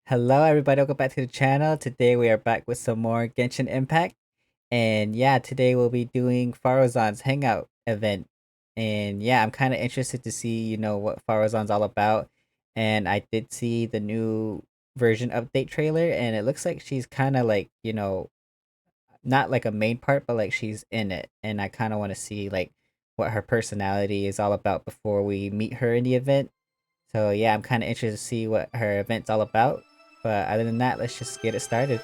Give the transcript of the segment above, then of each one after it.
Hello everybody, welcome back to the channel. Today we are back with some more Genshin Impact. And yeah, today we'll be doing Faruzan's Hangout event. And yeah, I'm kind of interested to see, what Faruzan's all about. And I did see the new version update trailer and it looks like she's kind of like, not like a main part, but like she's in it. And I kind of want to see like what her personality is all about before we meet her in the event. So yeah, I'm kind of interested to see what her event's all about. But other than that, let's just get it started.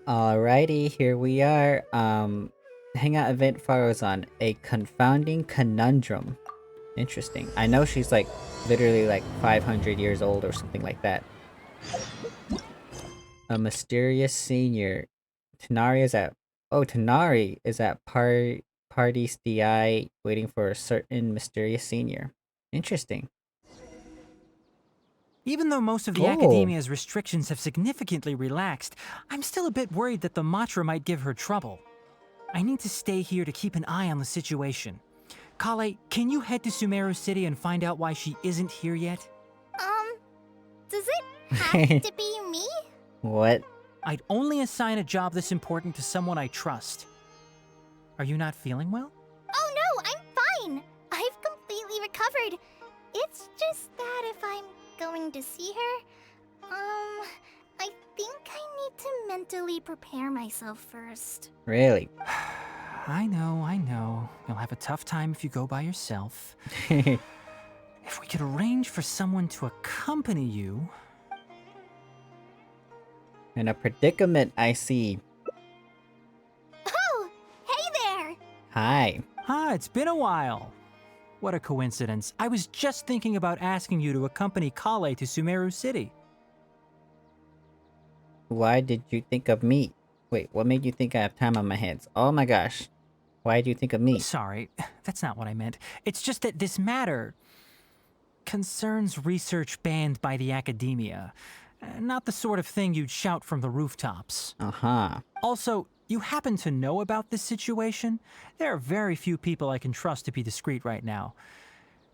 Alrighty, here we are. Hangout event Faruzan, a confounding conundrum. Interesting. I know she's like literally like 500 years old or something like that. A mysterious senior. Tanari is at Tanari is at Party's DI waiting for a certain mysterious senior. Interesting. Even though most of the Oh, Akademiya's restrictions have significantly relaxed, I'm still a bit worried that the Matra might give her trouble. I need to stay here to keep an eye on the situation. Kale, can you head to Sumeru City and find out why she isn't here yet? Um, does it have to be me? what? I'd only assign a job this important to someone I trust. Are you not feeling well? Oh no, I'm fine. I've completely recovered. It's just that if I'm going to see her, I think I need to mentally prepare myself first. Really? I know. You'll have a tough time if you go by yourself. In If we could arrange for someone to accompany you... a predicament, I see. Oh, hey there! Hi. Ah, it's been a while. What a coincidence. I was just thinking about asking you to accompany Kale to Sumeru City. Why did you think of me? Wait, what made you think I have time on my hands? Oh my gosh. Why did you think of me? Sorry, that's not what I meant. It's just that this matter concerns research banned by the Akademiya. Not the sort of thing you'd shout from the rooftops. Uh-huh. Also, you happen to know about this situation? There are very few people I can trust to be discreet right now.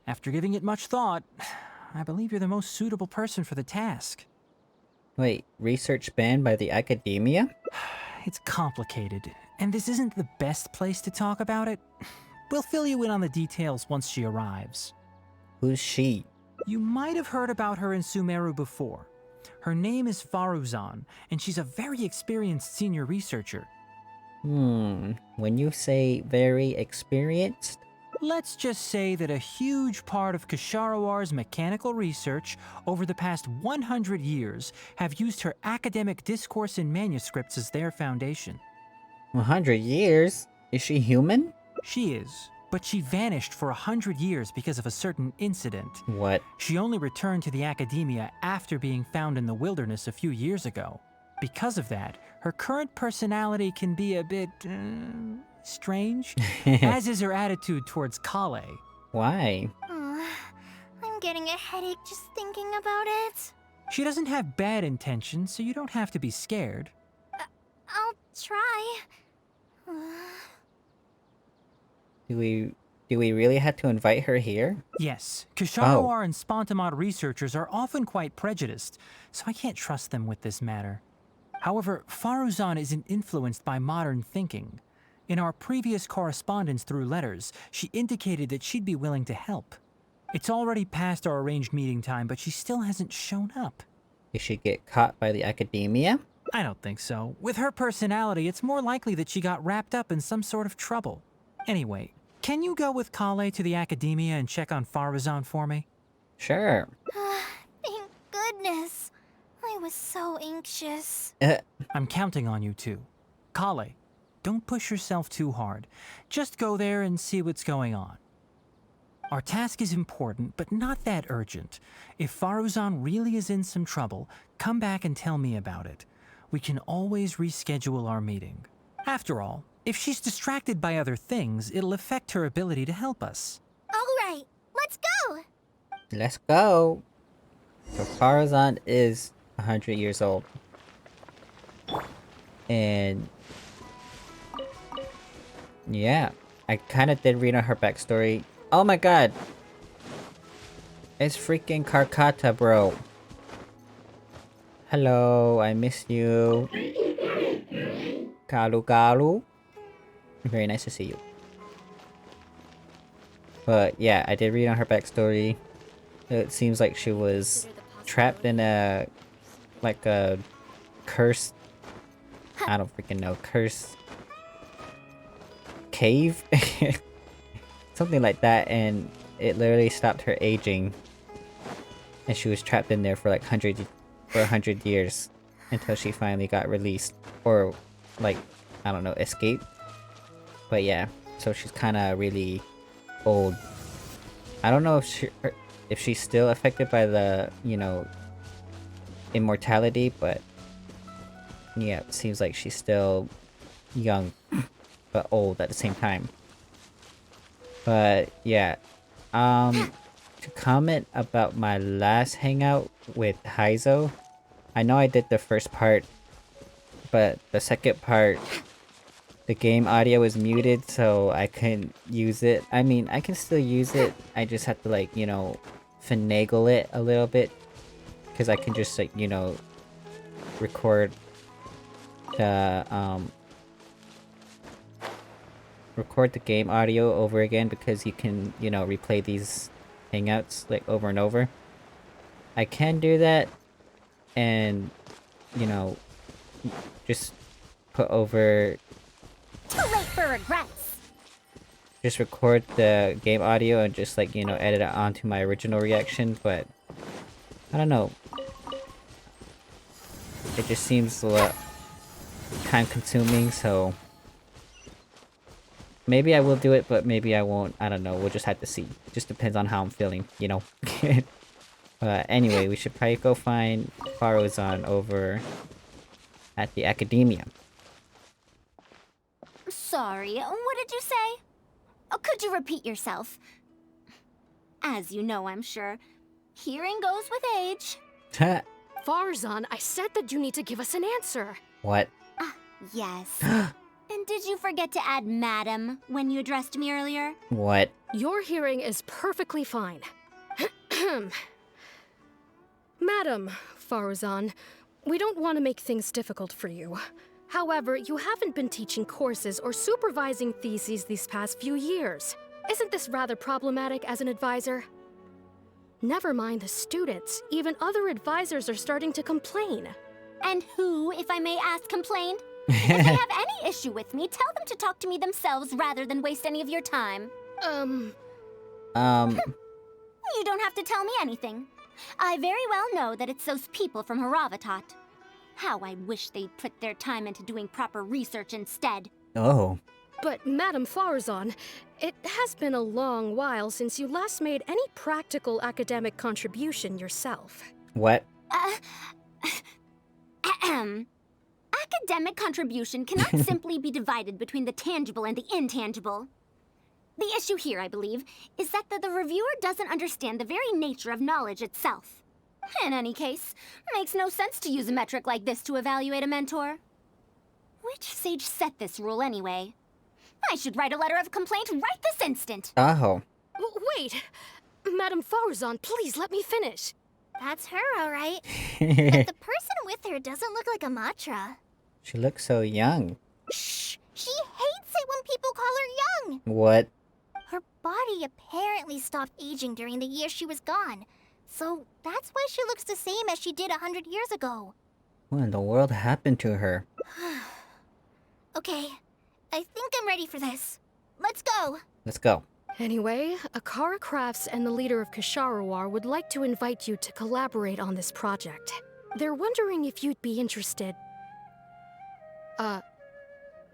After giving it much thought, I believe you're the most suitable person for the task. Wait, research banned by the Akademiya? It's complicated, and this isn't the best place to talk about it. We'll fill you in on the details once she arrives. Who's she? You might have heard about her in Sumeru before. Her name is Faruzan, and she's a very experienced senior researcher. When you say very experienced? Let's just say that a huge part of Kasharawar's mechanical research over the past 100 years have used her academic discourse and manuscripts as their foundation. 100 years? Is she human? She is, but she vanished for 100 years because of a certain incident. What? She only returned to the Akademiya after being found in the wilderness a few years ago. Because of that, her current personality can be a bit... strange, as is her attitude towards Kale. Why? I'm getting a headache just thinking about it. She doesn't have bad intentions, so you don't have to be scared. I'll try. Do we really have to invite her here? Yes, Ksharawar and Spontamod researchers are often quite prejudiced, so I can't trust them with this matter. However, Faruzan isn't influenced by modern thinking. In our previous correspondence through letters, she indicated that she'd be willing to help. It's already past our arranged meeting time, but she still hasn't shown up. Did she get caught by the Akademiya? I don't think so. With her personality, it's more likely that she got wrapped up in some sort of trouble. Anyway, can you go with Kale to the Akademiya and check on Faruzan for me? Sure. Thank goodness. I was so anxious. I'm counting on you too. Kale, don't push yourself too hard. Just go there and see what's going on. Our task is important, but not that urgent. If Faruzan really is in some trouble, come back and tell me about it. We can always reschedule our meeting. After all, if she's distracted by other things, it'll affect her ability to help us. All right, let's go. Let's go. So Faruzan is 100 years old. And yeah, I kind of did read on her backstory. Oh my god. It's freaking Karkata, bro. Hello, I miss you. Kalu Kalu. Very nice to see you. But yeah, I did read on her backstory. It seems like she was trapped in a cursed, I don't freaking know, cursed cave? Something like that, and it literally stopped her aging. And she was trapped in there for like 100 years until she finally got released. Or like, I don't know, escaped. But yeah, so she's kind of really old. I don't know if she's still affected by the, you know, immortality, but yeah, it seems like she's still young but old at the same time. But yeah, to comment about my last hangout with Heizo, I know I did the first part, but the second part, the game audio was muted, so I couldn't use it. I mean, I can still use it, I just have to, like, you know, finagle it a little bit, because I can just, like, you know, record the game audio over again, because you can, you know, replay these hangouts like over and over. I can do that and, you know, just put over, Too late for regrets. just record the game audio and just, like, you know, edit it onto my original reaction, but I don't know. It just seems a lot time consuming, so maybe I will do it, but maybe I won't. I don't know. We'll just have to see. Just depends on how I'm feeling, you know. But anyway, we should probably go find Faruzan over at the Akademiya. Sorry, what did you say? Oh, could you repeat yourself? As you know, I'm sure, hearing goes with age. Faruzan, I said that you need to give us an answer. What? Yes. And did you forget to add madam when you addressed me earlier? What? Your hearing is perfectly fine. Madam Faruzan, we don't want to make things difficult for you. However, you haven't been teaching courses or supervising theses these past few years. Isn't this rather problematic as an advisor? Never mind the students, even other advisors are starting to complain. And who, if I may ask, complained? If they have any issue with me, tell them to talk to me themselves rather than waste any of your time. You don't have to tell me anything. I very well know that it's those people from Haravatat. How I wish they'd put their time into doing proper research instead. Oh. But Madam Faruzan, it has been a long while since you last made any practical academic contribution yourself. What? Academic contribution cannot simply be divided between the tangible and the intangible. The issue here, I believe, is that the reviewer doesn't understand the very nature of knowledge itself. In any case, makes no sense to use a metric like this to evaluate a mentor. Which sage set this rule anyway? I should write a letter of complaint right this instant. Oh. Wait! Madam Faruzan, please let me finish. That's her, alright. But the person with her doesn't look like a Matra. She looks so young. Shh! She hates it when people call her young! What? Her body apparently stopped aging during the year she was gone. So that's why she looks the same as she did 100 years ago. What in the world happened to her? Okay, I think I'm ready for this. Let's go! Let's go. Anyway, Akara Crafts and the leader of Kasharawar would like to invite you to collaborate on this project. They're wondering if you'd be interested.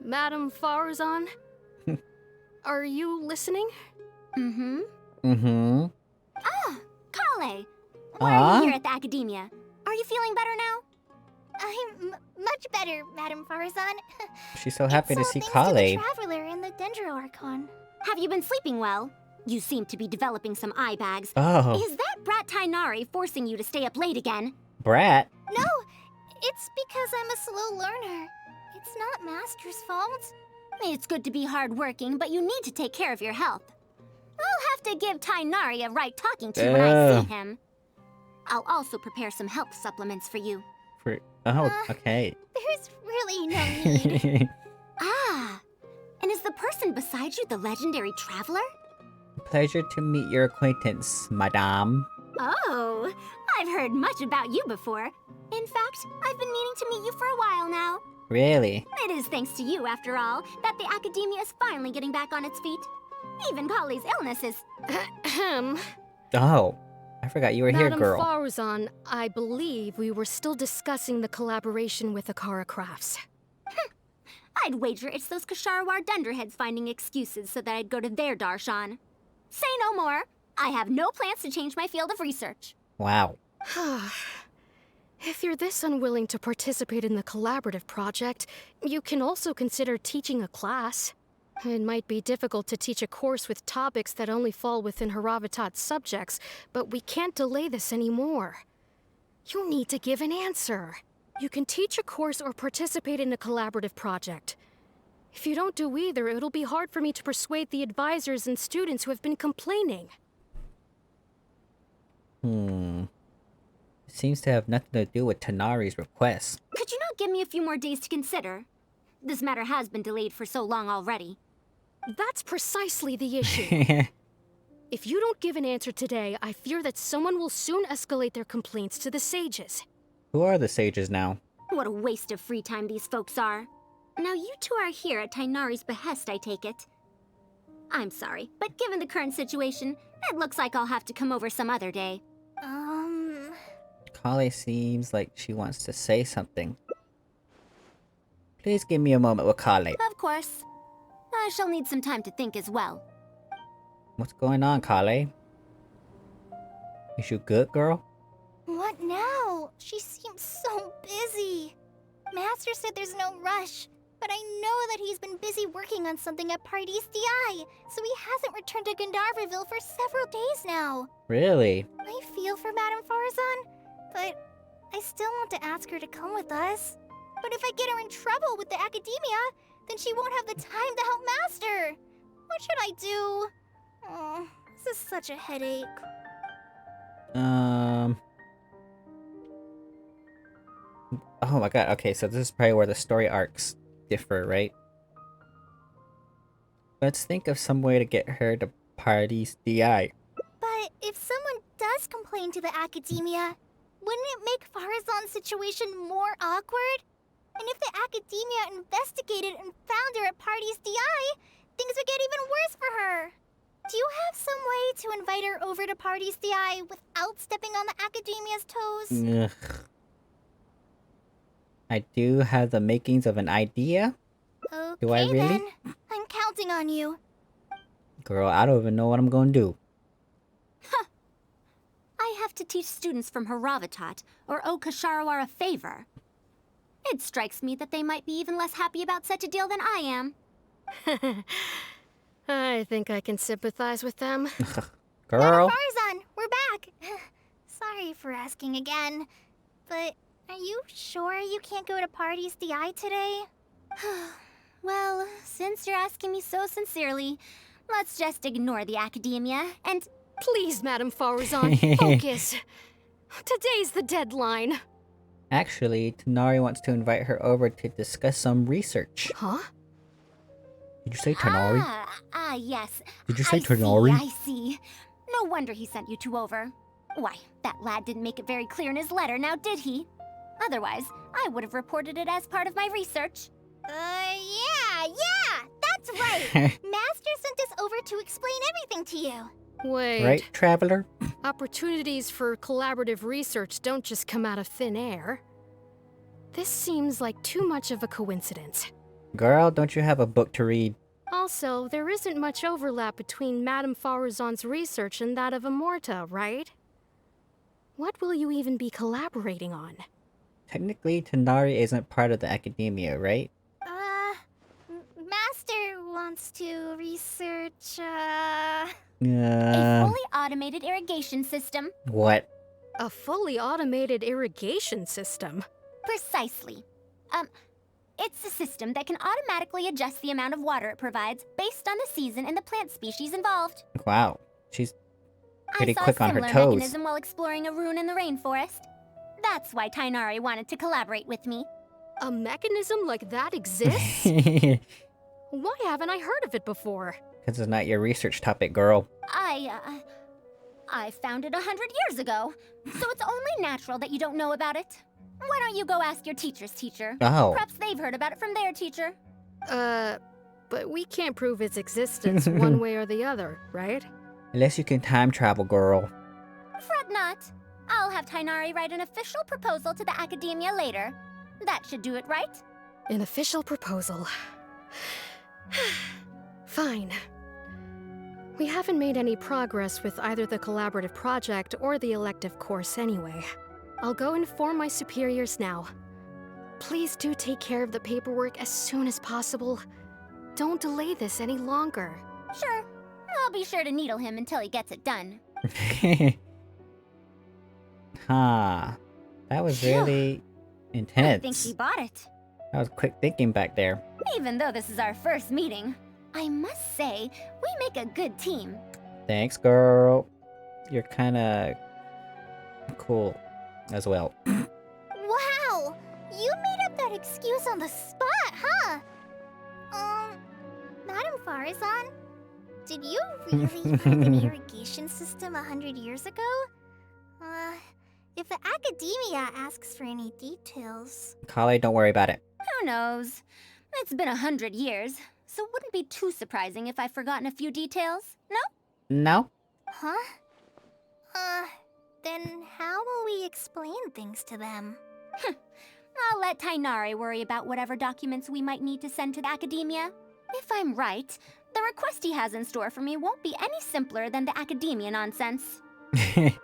Madam Faruzan? Are you listening? Mm-hmm. Mm-hmm. Ah, Kale! Why are Aw. you here at the Akademiya? Are you feeling better now? I'm much better, Madam Faruzan. She's so happy to It's all see thanks to the Kale. Traveler and the Dendro Archon. Have you been sleeping well? You seem to be developing some eye bags. Oh, Is that brat Tainari forcing you to stay up late again? brat. No, it's because I'm a slow learner. It's not Master's fault. It's good to be hardworking, but you need to take care of your health. I'll have to give Tainari a right talking to when I see him. I'll also prepare some health supplements for you. Oh, okay. There's really no need. Ah, and is the person beside you the legendary traveler? Pleasure to meet your acquaintance, madame. Oh, I've heard much about you before. In fact, I've been meaning to meet you for a while now. Really? It is thanks to you, after all, that the Akademiya is finally getting back on its feet. Even Kali's illness is... Ahem. Oh, I forgot you were here, Madam girl. Faruzan, I believe we were still discussing the collaboration with Akara Crafts. I'd wager it's those Kasharawar dunderheads finding excuses so that I'd go to their darshan. Say no more. I have no plans to change my field of research. Wow. If you're this unwilling to participate in the collaborative project, you can also consider teaching a class. It might be difficult to teach a course with topics that only fall within Haravatat's subjects, but we can't delay this anymore. You need to give an answer. You can teach a course or participate in a collaborative project. If you don't do either, it'll be hard for me to persuade the advisors and students who have been complaining. It seems to have nothing to do with Tanari's request. Could you not give me a few more days to consider? This matter has been delayed for so long already. That's precisely the issue. If you don't give an answer today, I fear that someone will soon escalate their complaints to the sages. Who are the sages now? What a waste of free time these folks are. Now you two are here at Tainari's behest, I take it. I'm sorry, but given the current situation, it looks like I'll have to come over some other day. Kale seems like she wants to say something. Please give me a moment with Kale. Of course. I shall need some time to think as well. What's going on, Kale? Is you good, girl? What now? She seems so busy. Master said there's no rush, but I know that he's been busy working on something at Pardees DI, so he hasn't returned to Gandharvaville for several days now. Really? I feel for Madame Faruzan, but I still want to ask her to come with us. But if I get her in trouble with the Akademiya, then she won't have the time to help Master. What should I do? Oh, this is such a headache. Oh my god, okay, so this is probably where the story arcs differ, right? Let's think of some way to get her to Pardees DI. But if someone does complain to the Akademiya, wouldn't it make Faruzan's situation more awkward? And if the Akademiya investigated and found her at Pardees DI, things would get even worse for her. Do you have some way to invite her over to Pardees DI without stepping on the Akademiya's toes? Ugh. I do have the makings of an idea. Okay, Do I really? then. I'm counting on you. Girl, I don't even know what I'm gonna do. I have to teach students from Haravatat, or owe Kasharawar a favor. It strikes me that they might be even less happy about such a deal than I am. I think I can sympathize with them. Girl. Faruzan, we're back. Sorry for asking again, but are you sure you can't go to Pardees DI today? Well, since you're asking me so sincerely, let's just ignore the Akademiya and... Please, Madam Faruzan, focus. Today's the deadline. Actually, Tanari wants to invite her over to discuss some research. Huh? Did you say Tanari? Yes. Did you say I Tanari? I see. No wonder he sent you two over. Why, that lad didn't make it very clear in his letter, now did he? Otherwise, I would have reported it as part of my research. Yeah, that's right! Master sent us over to explain everything to you. Wait. Right, Traveler? Opportunities for collaborative research don't just come out of thin air. This seems like too much of a coincidence. Girl, don't you have a book to read? Also, there isn't much overlap between Madame Faruzan's research and that of Amorta, right? What will you even be collaborating on? Technically, Tanari isn't part of the Akademiya, right? Master wants to research, A Uh, fully automated irrigation system. what? A fully automated irrigation system? Precisely. It's a system that can automatically adjust the amount of water it provides based on the season and the plant species involved. Wow, she's pretty I saw quick a on her similar toes. mechanism while exploring a rune in the rainforest. That's why Tainari wanted to collaborate with me. A mechanism like that exists? Why haven't I heard of it before? Because it's not your research topic, girl. I found it 100 years ago, so it's only natural that you don't know about it. Why don't you go ask your teacher's teacher? Oh. Perhaps they've heard about it from their teacher. But we can't prove its existence one way or the other, right? Unless you can time travel, girl. Fret not. I'll have Tainari write an official proposal to the Akademiya later. That should do it, right? An official proposal. Fine. We haven't made any progress with either the collaborative project or the elective course anyway. I'll go inform my superiors now. Please do take care of the paperwork as soon as possible. Don't delay this any longer. Sure. I'll be sure to needle him until he gets it done. Huh. That was Phew. really I intense. think he bought it. That was quick thinking back there. Even though this is our first meeting, I must say, we make a good team. Thanks, girl. You're kinda cool as well. Wow! You made up that excuse on the spot, huh? Madam Faruzan? Did you really find an irrigation system 100 years ago? If the Akademiya asks for any details... Kale, don't worry about it. Who knows? It's been 100 years, so it wouldn't be too surprising if I've forgotten a few details, no? No? Huh? Then how will we explain things to them? I'll let Tainari worry about whatever documents we might need to send to the Akademiya. If I'm right, the request he has in store for me won't be any simpler than the Akademiya nonsense. I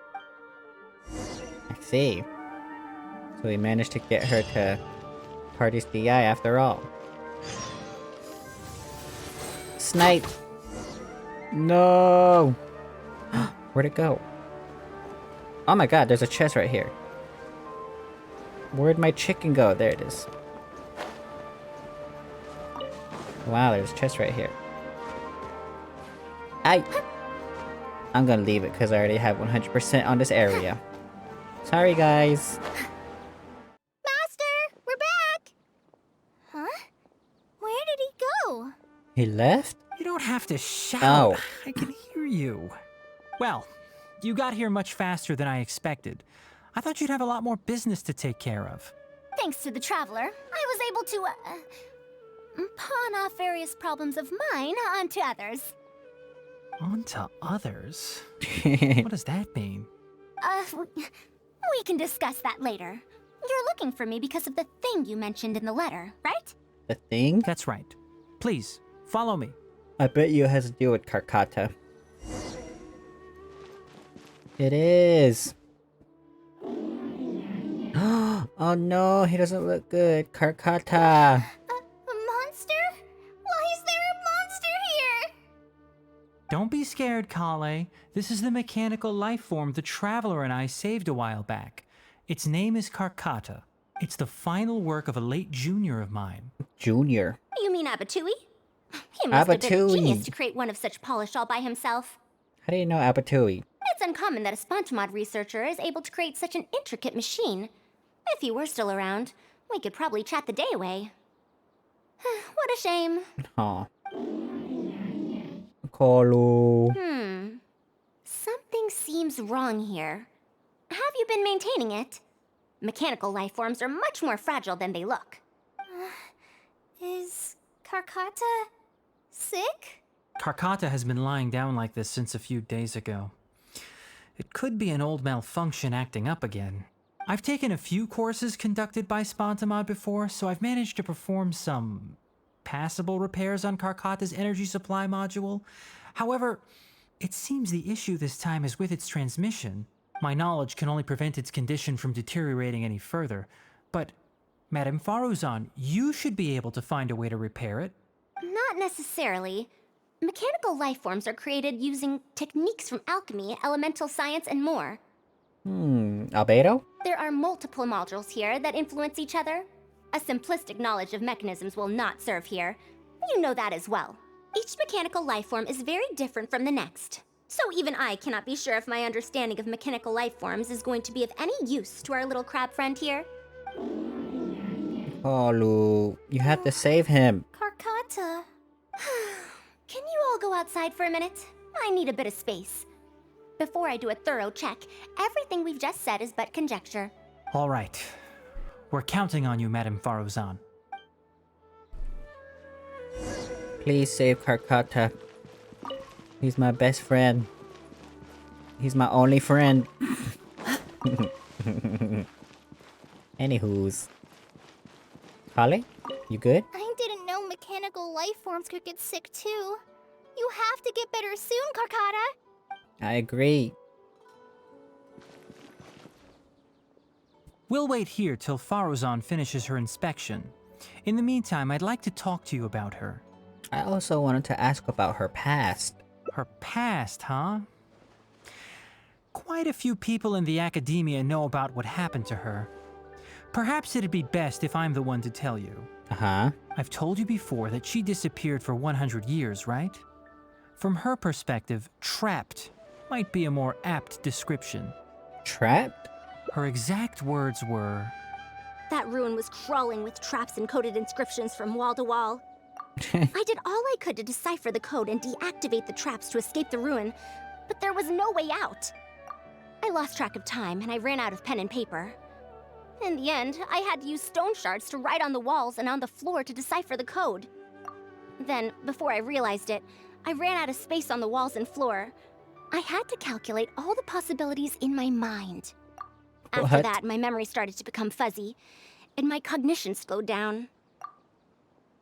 see. So we managed to get her to Party's DI after all. Snipe! No! Where'd it go? Oh my god, there's a chest right here. Where'd my chicken go? There it is. Wow, there's a chest right here. I'm gonna leave it because I already have 100% on this area. Sorry, guys. Master! We're back! Huh? Where did he go? He left? You don't have to shout. Oh. I can hear you. Well, you got here much faster than I expected. I thought you'd have a lot more business to take care of. Thanks to the Traveler, I was able to, pawn off various problems of mine onto others. On to others? What does that mean? We can discuss that later. You're looking for me because of the thing you mentioned in the letter, right? The thing? That's right. Please, follow me. I bet you it has to do with Karkata. It is. Oh no, he doesn't look good. Karkata. A monster? Why is there a monster here? Don't be scared, Kale. This is the mechanical life form the Traveler and I saved a while back. Its name is Karkata. It's the final work of a late junior of mine. Junior. You mean Abatui? He must have been a Abatui. genius to create one of such polish all by himself. How do you know Abatui? It's uncommon that a Spontamod researcher is able to create such an intricate machine. If you were still around, we could probably chat the day away. What a shame. Aw. Kolu. Something seems wrong here. Have you been maintaining it? Mechanical life forms are much more fragile than they look. Is Karkata sick? Karkata has been lying down like this since a few days ago. It could be an old malfunction acting up again. I've taken a few courses conducted by Spontamod before, so I've managed to perform some passable repairs on Karkata's energy supply module. However, it seems the issue this time is with its transmission. My knowledge can only prevent its condition from deteriorating any further. But, Madame Faruzan, you should be able to find a way to repair it. Not necessarily. Mechanical life forms are created using techniques from alchemy, elemental science, and more. Albedo? There are multiple modules here that influence each other. A simplistic knowledge of mechanisms will not serve here. You know that as well. Each mechanical life form is very different from the next. So even I cannot be sure if my understanding of mechanical life forms is going to be of any use to our little crab friend here. Kolu, you have to save him. Karkata. Can you all go outside for a minute? I need a bit of space. Before I do a thorough check, everything we've just said is but conjecture. All right. We're counting on you, Madame Faruzan. Please save Karkata. He's my best friend. He's my only friend. Anywho's. Holly, you good? I didn't know mechanical life forms could get sick too. You have to get better soon, Karkata. I agree. We'll wait here till Faruzan finishes her inspection. In the meantime, I'd like to talk to you about her. I also wanted to ask about her past. Her past, huh? Quite a few people in the Akademiya know about what happened to her. Perhaps it'd be best if I'm the one to tell you. Uh-huh. I've told you before that she disappeared for 100 years, right? From her perspective, trapped might be a more apt description. Trapped? Her exact words were, That ruin was crawling with traps and coded inscriptions from wall to wall. I did all I could to decipher the code and deactivate the traps to escape the ruin, but there was no way out. I lost track of time and I ran out of pen and paper. In the end, I had to use stone shards to write on the walls and on the floor to decipher the code. Then, before I realized it, I ran out of space on the walls and floor. I had to calculate all the possibilities in my mind. After What? that, my memory started to become fuzzy, and my cognition slowed down.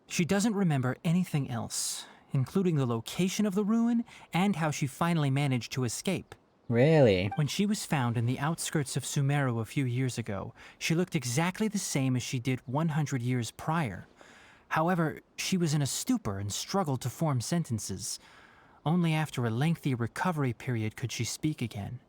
she doesn't remember anything else, including the location of the ruin and how she finally managed to escape. Really? When she was found in the outskirts of Sumeru a few years ago, she looked exactly the same as she did 100 years prior. However, she was in a stupor and struggled to form sentences. Only after a lengthy recovery period could she speak again.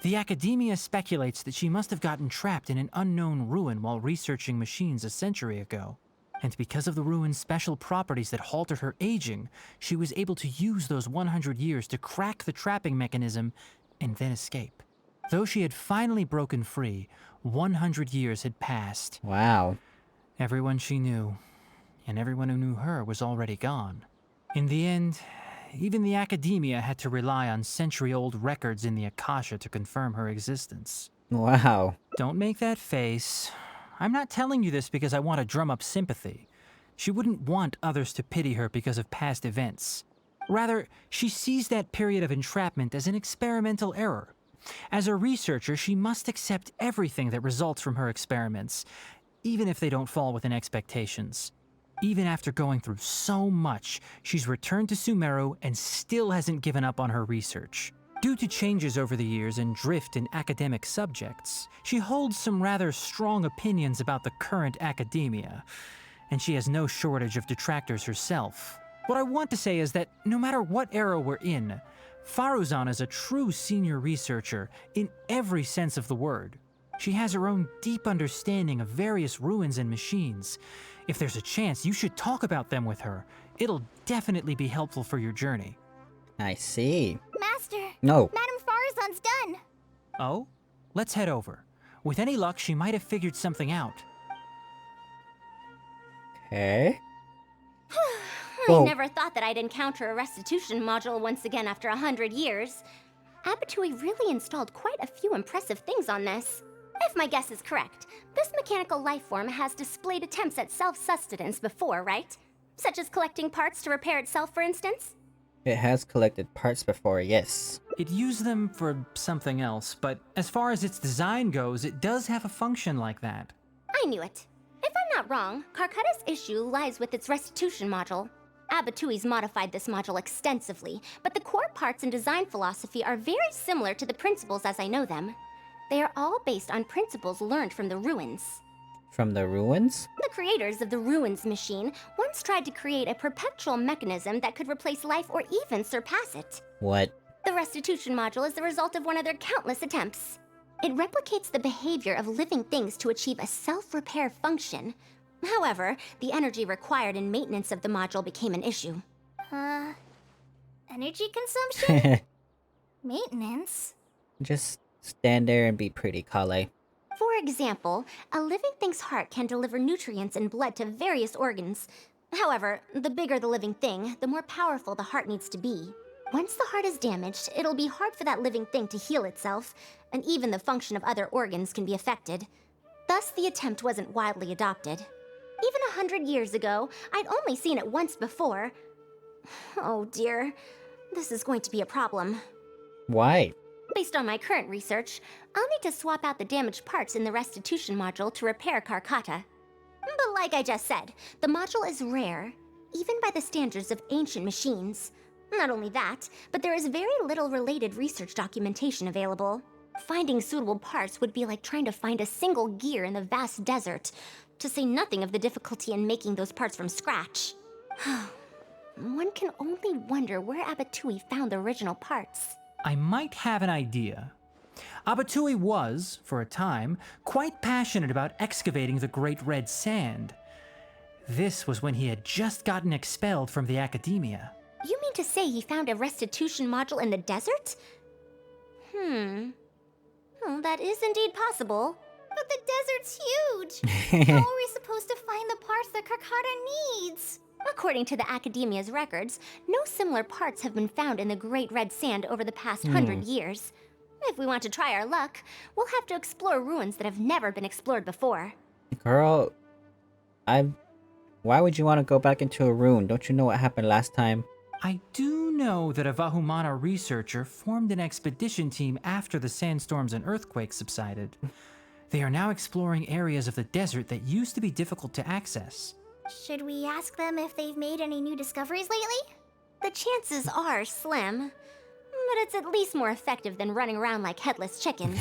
The Akademiya speculates that she must have gotten trapped in an unknown ruin while researching machines a century ago. And because of the ruin's special properties that halted her aging, she was able to use those 100 years to crack the trapping mechanism and then escape. Though she had finally broken free, 100 years had passed. Wow. Everyone she knew, and everyone who knew her, was already gone. In the end, even the Akademiya had to rely on century-old records in the Akasha to confirm her existence. Wow. Don't make that face. I'm not telling you this because I want to drum up sympathy. She wouldn't want others to pity her because of past events. Rather, she sees that period of entrapment as an experimental error. As a researcher, she must accept everything that results from her experiments, even if they don't fall within expectations. Even after going through so much, she's returned to Sumeru and still hasn't given up on her research. Due to changes over the years and drift in academic subjects, she holds some rather strong opinions about the current Akademiya, and she has no shortage of detractors herself. What I want to say is that no matter what era we're in, Faruzan is a true senior researcher in every sense of the word. She has her own deep understanding of various ruins and machines. If there's a chance, you should talk about them with her. It'll definitely be helpful for your journey. I see. Master, No. Madame Faruzan one's done. Oh? Let's head over. With any luck, she might have figured something out. Okay. I Whoa. never thought that I'd encounter a restitution module once again after 100 years. Abatui really installed quite a few impressive things on this. If my guess is correct, this mechanical life form has displayed attempts at self-sustenance before, right? Such as collecting parts to repair itself, for instance? It has collected parts before, yes. It used them for something else, but as far as its design goes, it does have a function like that. I knew it. If I'm not wrong, Karkata's issue lies with its restitution module. Abatui's modified this module extensively, but the core parts and design philosophy are very similar to the principles as I know them. They are all based on principles learned from the ruins. From the ruins? The creators of the ruins machine once tried to create a perpetual mechanism that could replace life or even surpass it. What? The restitution module is the result of one of their countless attempts. It replicates the behavior of living things to achieve a self-repair function. However, the energy required in maintenance of the module became an issue. Energy consumption? Maintenance? Just stand there and be pretty, Kale. For example, a living thing's heart can deliver nutrients and blood to various organs. However, the bigger the living thing, the more powerful the heart needs to be. Once the heart is damaged, it'll be hard for that living thing to heal itself, and even the function of other organs can be affected. Thus, the attempt wasn't widely adopted. Even 100 years ago, I'd only seen it once before. Oh dear, this is going to be a problem. Why? Based on my current research, I'll need to swap out the damaged parts in the restitution module to repair Karkata. But like I just said, the module is rare, even by the standards of ancient machines. Not only that, but there is very little related research documentation available. Finding suitable parts would be like trying to find a single gear in the vast desert, to say nothing of the difficulty in making those parts from scratch. One can only wonder where Abatui found the original parts. I might have an idea. Abatui was, for a time, quite passionate about excavating the Great Red Sand. This was when he had just gotten expelled from the Akademiya. You mean to say he found a restitution module in the desert? Oh, that is indeed possible. But the desert's huge! How are we supposed to find the parts that Karkata needs? According to the Akademiya's records, no similar parts have been found in the Great Red Sand over the past 100 years. If we want to try our luck, we'll have to explore ruins that have never been explored before. Girl, why would you want to go back into a ruin? Don't you know what happened last time? I do know that a Vahumana researcher formed an expedition team after the sandstorms and earthquakes subsided. They are now exploring areas of the desert that used to be difficult to access. Should we ask them if they've made any new discoveries lately? The chances are slim, but it's at least more effective than running around like headless chickens.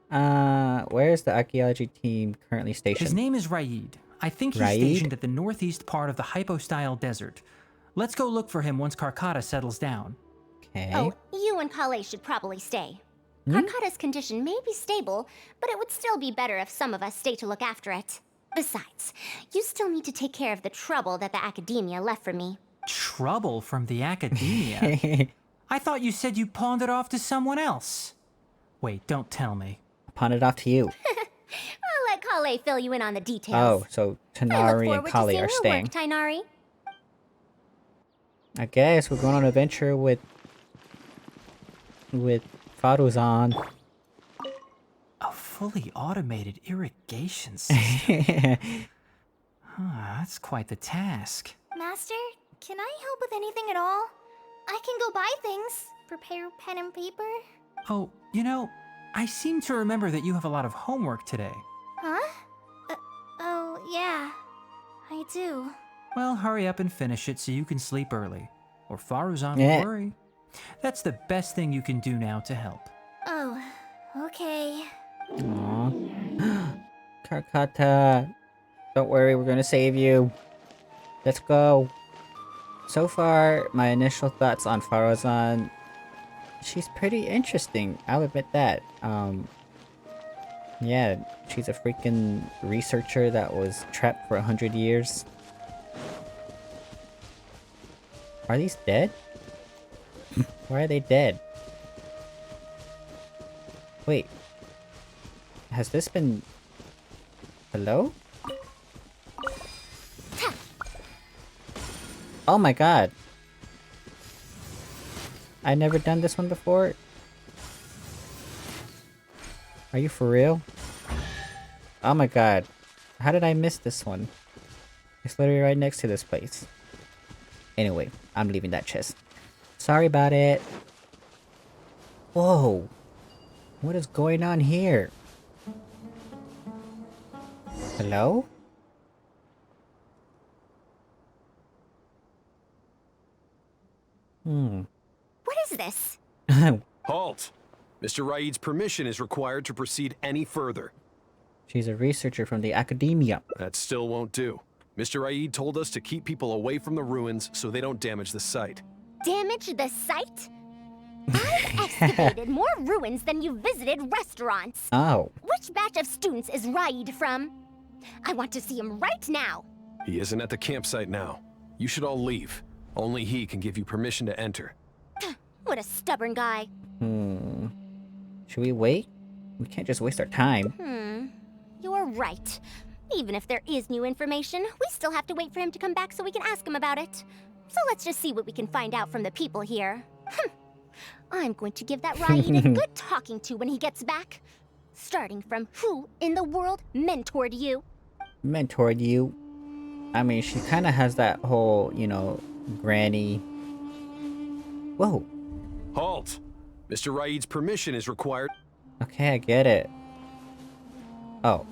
Where is the archaeology team currently stationed? His name is Raid. I think he's Raid? stationed at the northeast part of the Hypostyle Desert. Let's go look for him once Karkata settles down. Okay. Oh, you and Kale should probably stay. Karkata's condition may be stable, but it would still be better if some of us stay to look after it. Besides, you still need to take care of the trouble that the Akademiya left for me. Trouble from the Akademiya? I thought you said you pawned it off to someone else. Wait, don't tell me. Pawn it off to you. I'll let Kale fill you in on the Oh, details. so I look Tanari forward and to Kale seeing are your staying. work, Tainari. I guess we're going on an adventure with Faruzan. A fully automated irrigation system. That's quite the task. Master, can I help with anything at all? I can go buy things. Prepare pen and paper. Oh, you know, I seem to remember that you have a lot of homework today. Huh? Oh, yeah. I do. Well, hurry up and finish it so you can sleep early. Or Faruzan Yeah. will worry. That's the best thing you can do now to help. Oh, okay. Aww. Karkata, don't worry, we're gonna save you. Let's go. So far, my initial thoughts on Faruzan, she's pretty interesting, I'll admit that. Yeah, she's a freaking researcher that was trapped for 100 years. Are these dead? Why are they dead? Wait. Has this been... Hello? Oh my god. I never done this one before. Are you for real? Oh my god. How did I miss this one? It's literally right next to this place. Anyway, I'm leaving that chest. Sorry about it. Whoa. What is going on here? Hello? What is this? Halt! Mr. Raid's permission is required to proceed any further. She's a researcher from the Akademiya. That still won't do. Mr. Raid told us to keep people away from the ruins so they don't damage the site. Damage the site? I've excavated more ruins than you visited restaurants. Oh. Which batch of students is Raid from? I want to see him right now. He isn't at the campsite now. You should all leave. Only he can give you permission to enter. What a stubborn guy. Should we wait? We can't just waste our time. You're right. Even if there is new information, we still have to wait for him to come back so we can ask him about it. So let's just see what we can find out from the people here. I'm going to give that Raid a good talking to when he gets back. Starting from who in the world mentored you? Mentored you? I mean, she kind of has that whole, you know, granny... Whoa. Halt! Mr. Raid's permission is required. Okay, I get it. Oh.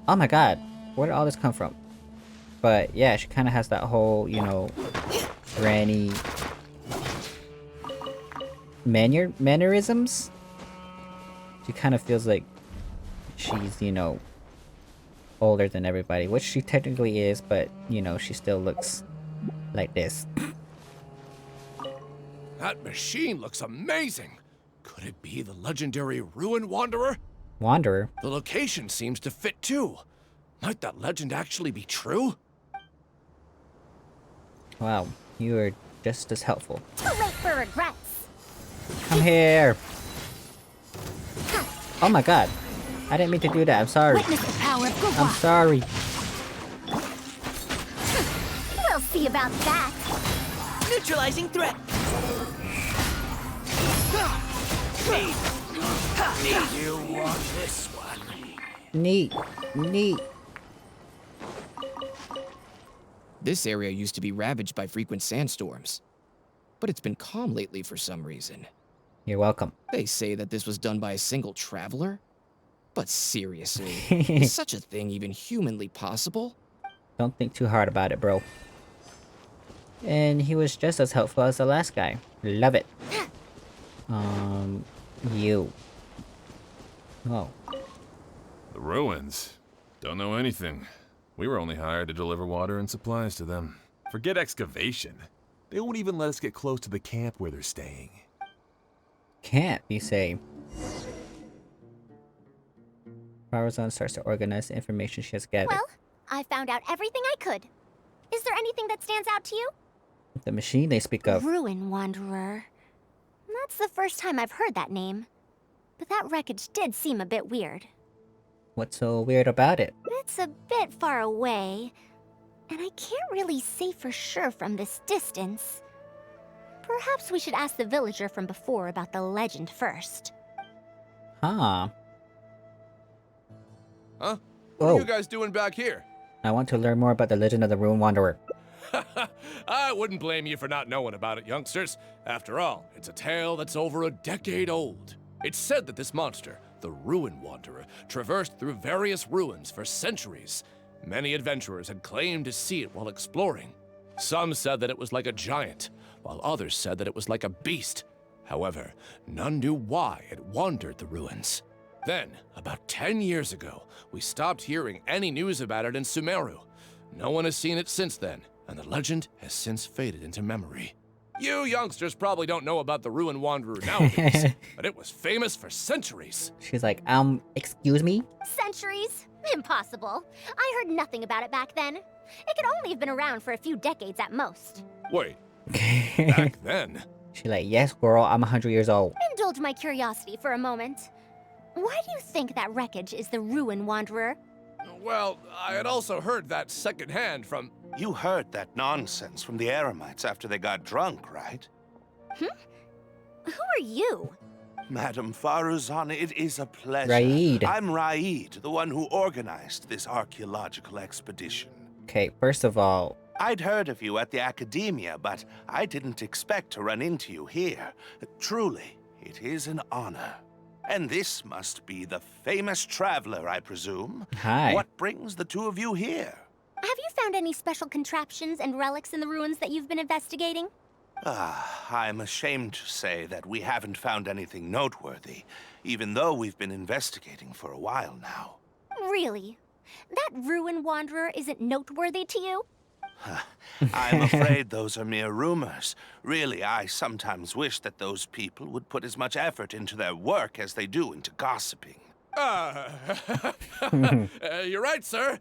Oh my god. Where did all this come from? But yeah, she kind of has that whole, you know, granny... mannerisms? She kind of feels like she's, you know, older than everybody, which she technically is, but, you know, she still looks like this. That machine looks amazing. Could it be the legendary Ruin Wanderer? Wanderer? The location seems to fit too. Might that legend actually be true? Wow, you are just as helpful. Too late for regrets. Come here! Oh my god. I didn't mean to do that, I'm sorry. Witness the power of Gugwa. I'm sorry. We'll see about that. Neutralizing threat. You want this one? Neat. Neat. This area used to be ravaged by frequent sandstorms, but it's been calm lately for some reason. You're welcome. They say that this was done by a single traveler? But seriously, is such a thing even humanly possible? Don't think too hard about it, bro. And he was just as helpful as the last guy. Love it. You. Oh. The ruins? Don't know anything. We were only hired to deliver water and supplies to them. Forget excavation. They won't even let us get close to the camp where they're staying. Camp, you say? Faruzan starts to organize the information she has gathered. Well, I found out everything I could. Is there anything that stands out to you? The machine they speak of. Ruin Wanderer. That's the first time I've heard that name. But that wreckage did seem a bit weird. What's so weird about it? It's a bit far away, and I can't really say for sure from this distance. Perhaps we should ask the villager from before about the legend first. Huh. Huh? What Whoa. are you guys doing back here? I want to learn more about the legend of the Ruin Wanderer. I wouldn't blame you for not knowing about it, youngsters. After all, it's a tale that's over a decade old. It's said that this monster, the Ruin Wanderer, traversed through various ruins for centuries. Many adventurers had claimed to see it while exploring. Some said that it was like a giant, while others said that it was like a beast. However, none knew why it wandered the ruins. Then, about 10 years ago, we stopped hearing any news about it in Sumeru. No one has seen it since then, and the legend has since faded into memory. You youngsters probably don't know about the Ruin Wanderer nowadays, but it was famous for centuries. She's like, excuse me? Centuries? Impossible. I heard nothing about it back then. It could only have been around for a few decades at most. Wait, back then? She's like, yes, girl, I'm 100 years old. Indulge my curiosity for a moment. Why do you think that wreckage is the Ruin Wanderer? Well, I had also heard that secondhand from... You heard that nonsense from the Eremites after they got drunk, right? Who are you? Madam Faruzan, it is a pleasure. Raid. I'm Raid, the one who organized this archaeological expedition. Okay, first of all, I'd heard of you at the Akademiya, but I didn't expect to run into you here. Truly, it is an honor. And this must be the famous traveler, I presume. hi. What brings the two of you here? Have you found any special contraptions and relics in the ruins that you've been investigating? I'm ashamed to say that we haven't found anything noteworthy, even though we've been investigating for a while now. Really? That Ruin Wanderer isn't noteworthy to you? I'm afraid those are mere rumors. Really, I sometimes wish that those people would put as much effort into their work as they do into gossiping. You're right, sir.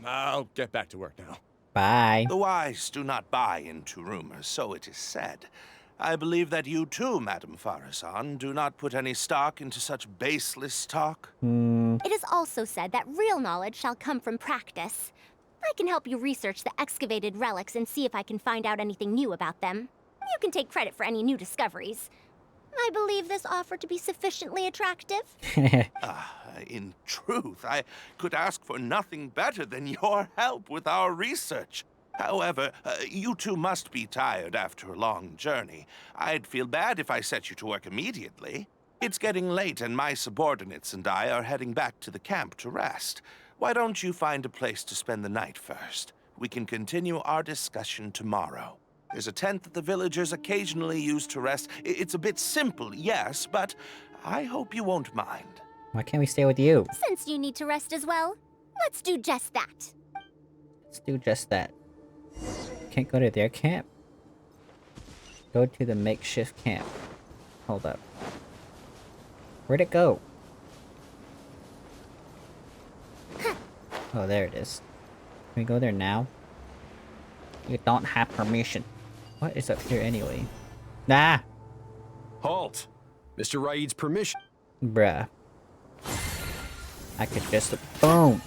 I'll get back to work now. Bye. The wise do not buy into rumors, so it is said. I believe that you too, Madam Faruzan, do not put any stock into such baseless talk. It is also said that real knowledge shall come from practice. I can help you research the excavated relics and see if I can find out anything new about them. You can take credit for any new discoveries. I believe this offer to be sufficiently attractive. In truth, I could ask for nothing better than your help with our research. However, you two must be tired after a long journey. I'd feel bad if I set you to work immediately. It's getting late and my subordinates and I are heading back to the camp to rest. Why don't you find a place to spend the night first? We can continue our discussion tomorrow. There's a tent that the villagers occasionally use to rest. It's a bit simple, yes, but I hope you won't mind. Why can't we stay with you? Since you need to rest as well, let's do just that. Let's do just that. Can't go to their camp. Go to the makeshift camp. Hold up. Where'd it go? Oh, there it is. Can we go there now? You don't have permission. What is up here anyway? Nah! Halt! Mr. Raid's permission. Bruh. I could just... Boom!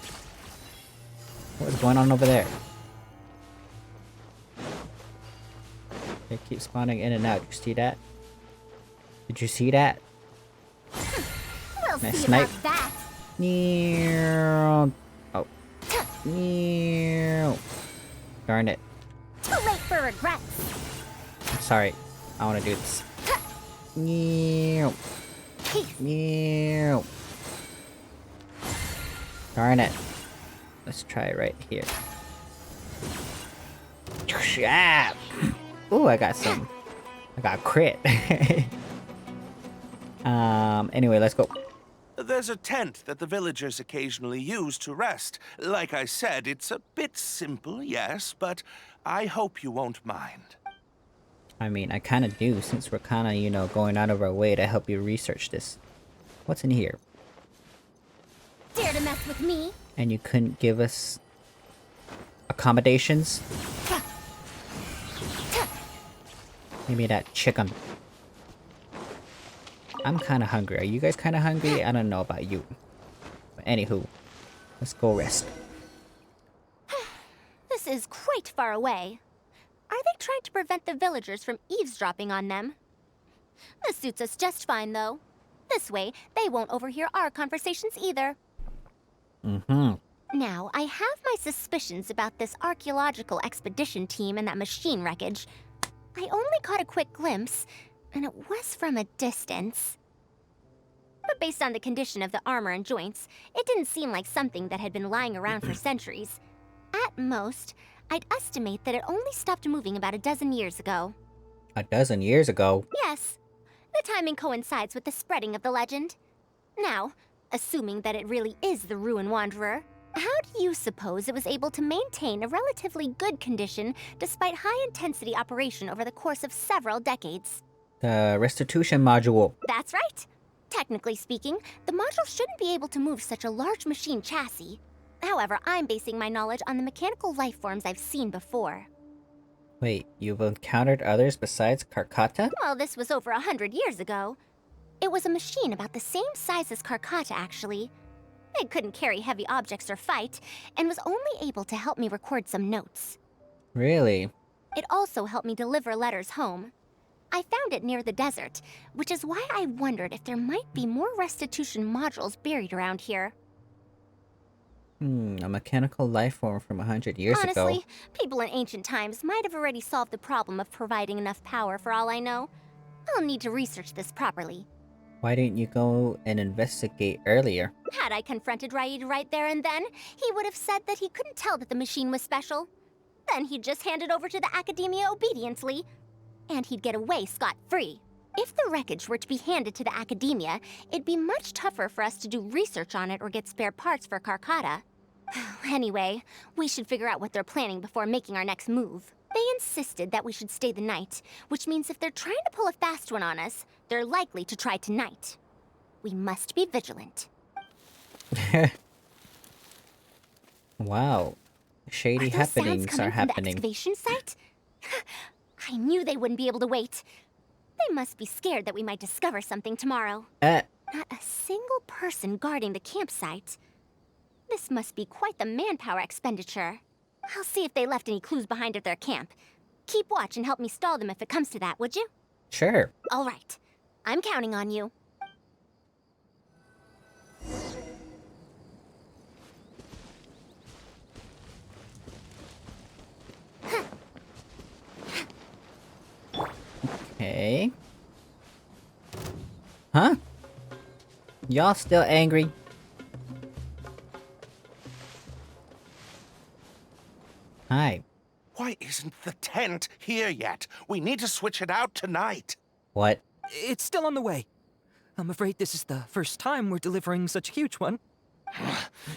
What is going on over there? They keep spawning in and out. Did you see that? Did you see that? We'll Nice see snipe. about that. Oh. Darn it. Too late for regrets. I'm sorry. I want to do this. Darn it. Let's try it right here. Yeah. Ooh, I got some. I got a crit. Anyway, let's go. There's a tent that the villagers occasionally use to rest. Like I said, it's a bit simple, yes, but I hope you won't mind. I mean, I kind of do, since we're kind of, you know, going out of our way to help you research this. What's in here? Dare to mess with me? And you couldn't give us accommodations? Maybe that chicken. I'm kind of hungry. Are you guys kind of hungry? I don't know about you. But anywho, let's go rest. This is quite far away. Are they trying to prevent the villagers from eavesdropping on them? This suits us just fine, though. This way, they won't overhear our conversations either. Now, I have my suspicions about this archaeological expedition team and that machine wreckage. I only caught a quick glimpse, and it was from a distance. But based on the condition of the armor and joints, it didn't seem like something that had been lying around for centuries. At most, I'd estimate that it only stopped moving about a dozen years ago. A dozen years ago? Yes. The timing coincides with the spreading of the legend. Now, assuming that it really is the Ruin Wanderer, how do you suppose it was able to maintain a relatively good condition despite high-intensity operation over the course of several decades? The restitution module. That's right. Technically speaking, the module shouldn't be able to move such a large machine chassis. However, I'm basing my knowledge on the mechanical life forms I've seen before. Wait, you've encountered others besides Karkata? Well, this was over 100 years ago. It was a machine about the same size as Karkata, actually. It couldn't carry heavy objects or fight, and was only able to help me record some notes. Really? It also helped me deliver letters home. I found it near the desert, which is why I wondered if there might be more restitution modules buried around here. A mechanical life form from 100 years ago. Honestly, people in ancient times might have already solved the problem of providing enough power for all I know. I'll need to research this properly. Why didn't you go and investigate earlier? Had I confronted Raid right there and then, he would have said that he couldn't tell that the machine was special. Then he'd just hand it over to the Akademiya obediently, and he'd get away scot-free. If the wreckage were to be handed to the Akademiya, it'd be much tougher for us to do research on it or get spare parts for Karkata. Anyway, we should figure out what they're planning before making our next move. They insisted that we should stay the night, which means if they're trying to pull a fast one on us, they're likely to try tonight. We must be vigilant. Wow. Shady happenings are happening. From the excavation site? I knew they wouldn't be able to wait. They must be scared that we might discover something tomorrow. Not a single person guarding the campsite. This must be quite the manpower expenditure. I'll see if they left any clues behind at their camp. Keep watch and help me stall them if it comes to that, would you? Sure. All right. I'm counting on you. Okay. Huh? Y'all still angry? Hi. Why isn't the tent here yet? We need to switch it out tonight. What? It's still on the way. I'm afraid this is the first time we're delivering such a huge one.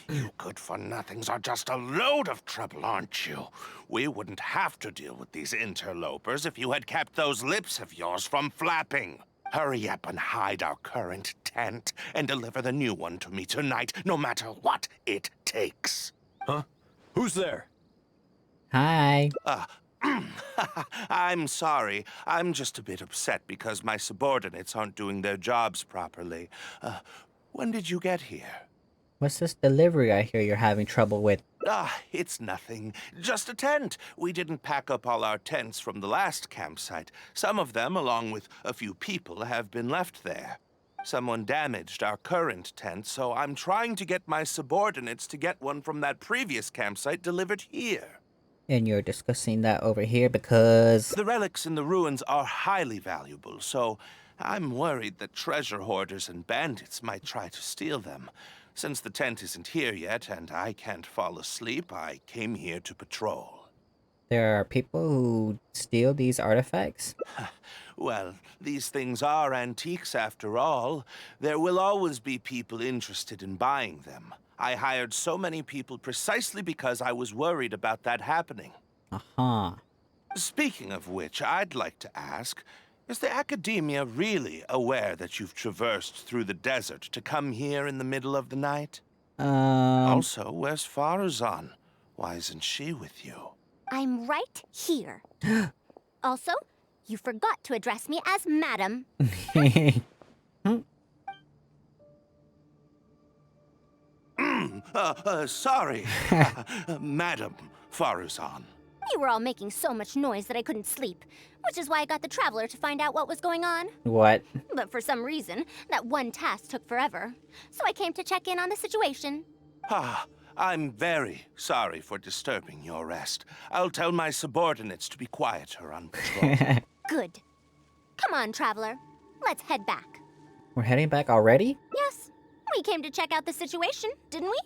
You good-for-nothings are just a load of trouble, aren't you? We wouldn't have to deal with these interlopers if you had kept those lips of yours from flapping. Hurry up and hide our current tent and deliver the new one to me tonight, no matter what it takes. Huh? Who's there? Hi. I'm sorry. I'm just a bit upset because my subordinates aren't doing their jobs properly. When did you get here? What's this delivery I hear you're having trouble with? It's nothing. Just a tent. We didn't pack up all our tents from the last campsite. Some of them, along with a few people, have been left there. Someone damaged our current tent, so I'm trying to get my subordinates to get one from that previous campsite delivered here. And you're discussing that over here because... The relics in the ruins are highly valuable, so I'm worried that treasure hoarders and bandits might try to steal them. Since the tent isn't here yet and I can't fall asleep, I came here to patrol. There are people who steal these artifacts? Well, these things are antiques after all. There will always be people interested in buying them. I hired so many people precisely because I was worried about that happening. Uh-huh. Speaking of which, I'd like to ask, is the Akademiya really aware that you've traversed through the desert to come here in the middle of the night? Also, where's Faruzan? Why isn't she with you? I'm right here. Also, you forgot to address me as Madam. Sorry, Madam Faruzan. You were all making so much noise that I couldn't sleep, which is why I got the Traveler to find out what was going on. What? But for some reason, that one task took forever. So I came to check in on the situation. I'm very sorry for disturbing your rest. I'll tell my subordinates to be quieter on patrol. Good. Come on, Traveler. Let's head back. We're heading back already? Yes. We came to check out the situation, didn't we?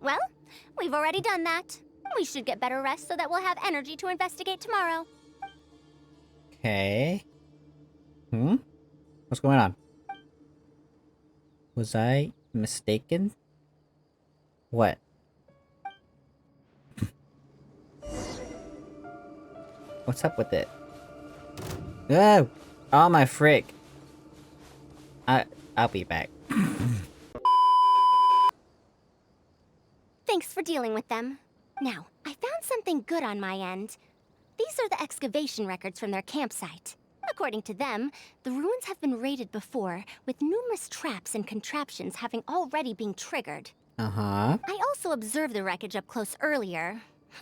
Well, we've already done that. We should get better rest so that we'll have energy to investigate tomorrow. Okay. What's going on? Was I mistaken? What? What's up with it? Oh! Oh my frick! I'll be back. Thanks for dealing with them. Now, I found something good on my end. These are the excavation records from their campsite. According to them, the ruins have been raided before, with numerous traps and contraptions having already been triggered. Uh-huh. I also observed the wreckage up close earlier.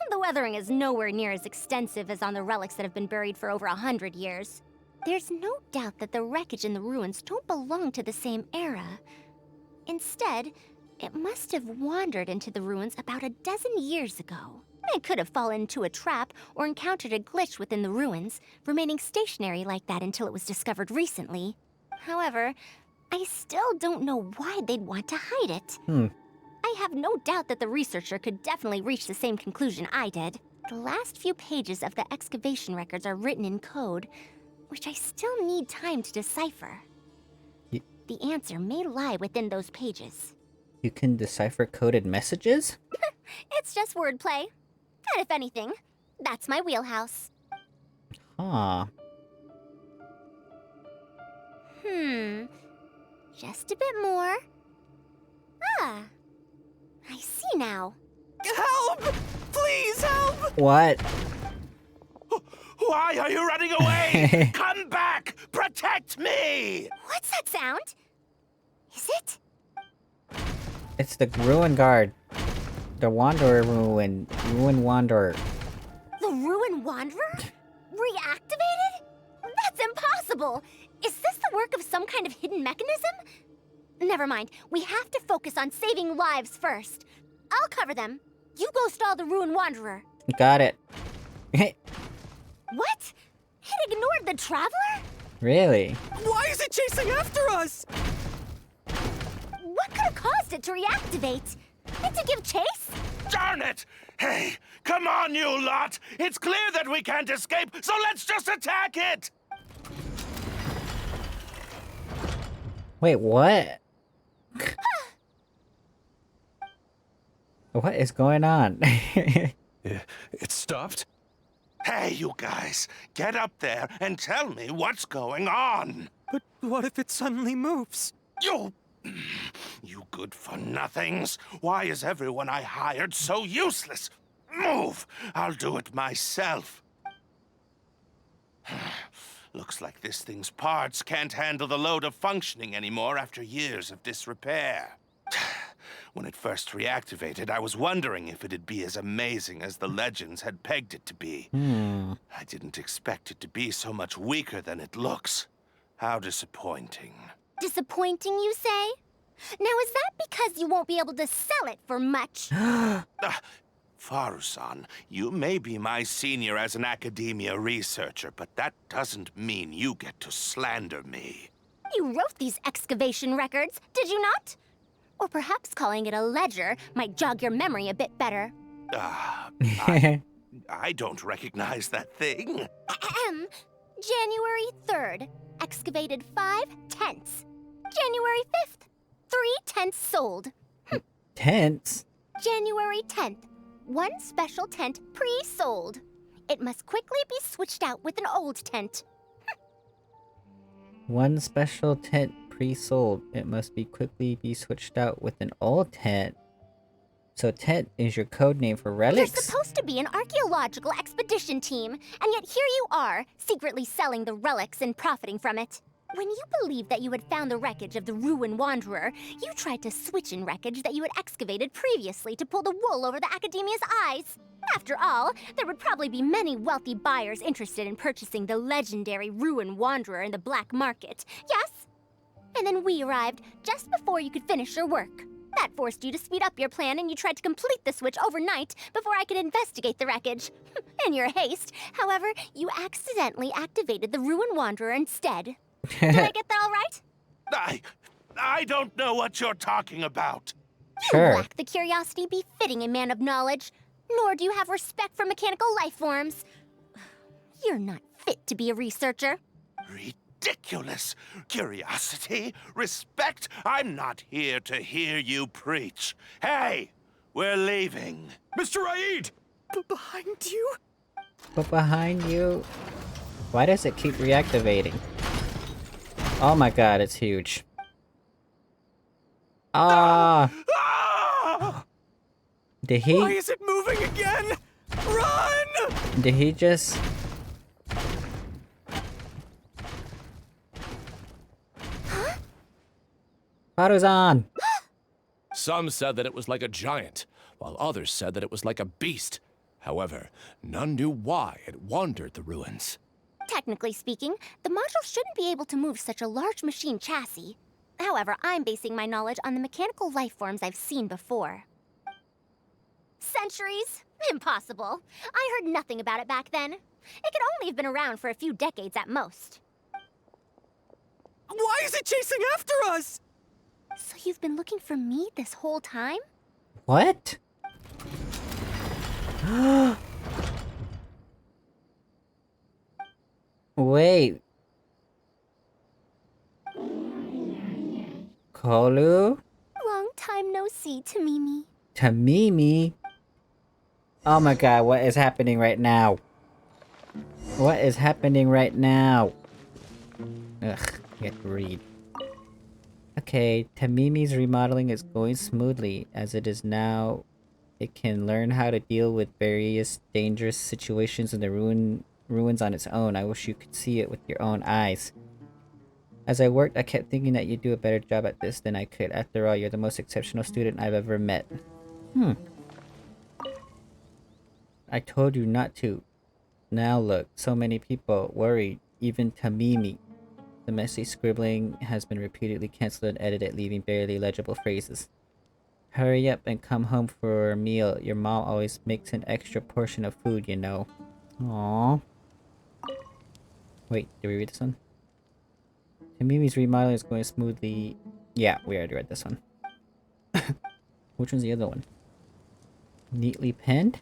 The weathering is nowhere near as extensive as on the relics that have been buried for over 100 years. There's no doubt that the wreckage and the ruins don't belong to the same era. Instead, it must have wandered into the ruins about a dozen years ago. It could have fallen into a trap or encountered a glitch within the ruins, remaining stationary like that until it was discovered recently. However, I still don't know why they'd want to hide it. I have no doubt that the researcher could definitely reach the same conclusion I did. The last few pages of the excavation records are written in code, which I still need time to decipher. The answer may lie within those pages. You can decipher coded messages? It's just wordplay. And if anything, that's my wheelhouse. Huh. Just a bit more. Ah, I see now. Help! Please help! What? Why are you running away? Come back! Protect me! What's that sound? Is it? It's the Ruin Guard. The Wanderer Ruin. Ruin Wanderer. The Ruin Wanderer? Reactivated? That's impossible! Is this the work of some kind of hidden mechanism? Never mind. We have to focus on saving lives first. I'll cover them. You go stall the Ruin Wanderer. Got it. What? It ignored the Traveler? Really? Why is it chasing after us? What could have caused it to reactivate? To give chase? Darn it! Hey, come on, you lot! It's clear that we can't escape, so let's just attack it! Wait, what? What is going on? It stopped? Hey, you guys, get up there and tell me what's going on! But what if it suddenly moves? You good-for-nothings! Why is everyone I hired so useless? Move! I'll do it myself. Looks like this thing's parts can't handle the load of functioning anymore after years of disrepair. When it first reactivated, I was wondering if it'd be as amazing as the legends had pegged it to be. I didn't expect it to be so much weaker than it looks. How disappointing. Disappointing, you say? Now, is that because you won't be able to sell it for much? Faruzan, you may be my senior as an Akademiya researcher, but that doesn't mean you get to slander me. You wrote these excavation records, did you not? Or perhaps calling it a ledger might jog your memory a bit better. I don't recognize that thing. January 3rd, excavated 5 tents. January 5th, 3 tents sold. Tents? January 10th, 1 special tent pre-sold. It must quickly be switched out with an old tent. 1 special tent pre-sold. It must be quickly be switched out with an old tent. So tent is your code name for relics? You're supposed to be an archaeological expedition team, and yet here you are, secretly selling the relics and profiting from it. When you believed that you had found the wreckage of the Ruin Wanderer, you tried to switch in wreckage that you had excavated previously to pull the wool over the Akademiya's eyes. After all, there would probably be many wealthy buyers interested in purchasing the legendary Ruin Wanderer in the black market, yes? And then we arrived just before you could finish your work. That forced you to speed up your plan, and you tried to complete the switch overnight before I could investigate the wreckage. In your haste, however, you accidentally activated the Ruin Wanderer instead. Did I get that all right? I don't know what you're talking about. Sure. You lack the curiosity befitting a man of knowledge, nor do you have respect for mechanical life forms. You're not fit to be a researcher. Ridiculous. Curiosity? Respect? I'm not here to hear you preach. Hey, we're leaving. Mr. Raid! Behind you? But behind you... Why does it keep reactivating? Oh my god, it's huge. Ah! Did he... Why is it moving again? Run! Did he just... Faruzan! Some said that it was like a giant, while others said that it was like a beast. However, none knew why it wandered the ruins. Technically speaking, the module shouldn't be able to move such a large machine chassis. However, I'm basing my knowledge on the mechanical life forms I've seen before. Centuries? Impossible. I heard nothing about it back then. It could only have been around for a few decades at most. Why is it chasing after us? So you've been looking for me this whole time? What? Wait. Kolu? Long time no see, Tamimi. Tamimi? Oh my god, what is happening right now? What is happening right now? Ugh, I have to read. Okay, Tamimi's remodeling is going smoothly. As it is now, it can learn how to deal with various dangerous situations in the ruins on its own. I wish you could see it with your own eyes. As I worked, I kept thinking that you'd do a better job at this than I could. After all, you're the most exceptional student I've ever met. I told you not to. Now look, so many people worried, even Tamimi. The messy scribbling has been repeatedly cancelled and edited, leaving barely legible phrases. Hurry up and come home for a meal. Your mom always makes an extra portion of food, you know. Aww. Wait, did we read this one? Tamimi's remodeling is going smoothly. Yeah, we already read this one. Which one's the other one? Neatly penned?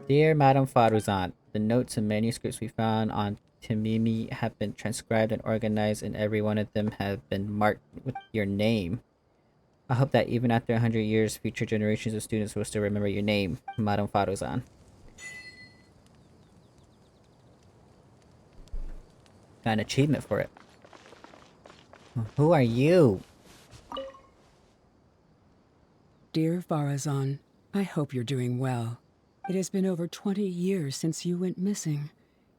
Dear Madam Faruzan, the notes and manuscripts we found on Tamimi have been transcribed and organized, and every one of them have been marked with your name. I hope that even after 100 years, future generations of students will still remember your name, Madam Faruzan. Got an achievement for it. Who are you? Dear Faruzan, I hope you're doing well. It has been over 20 years since you went missing.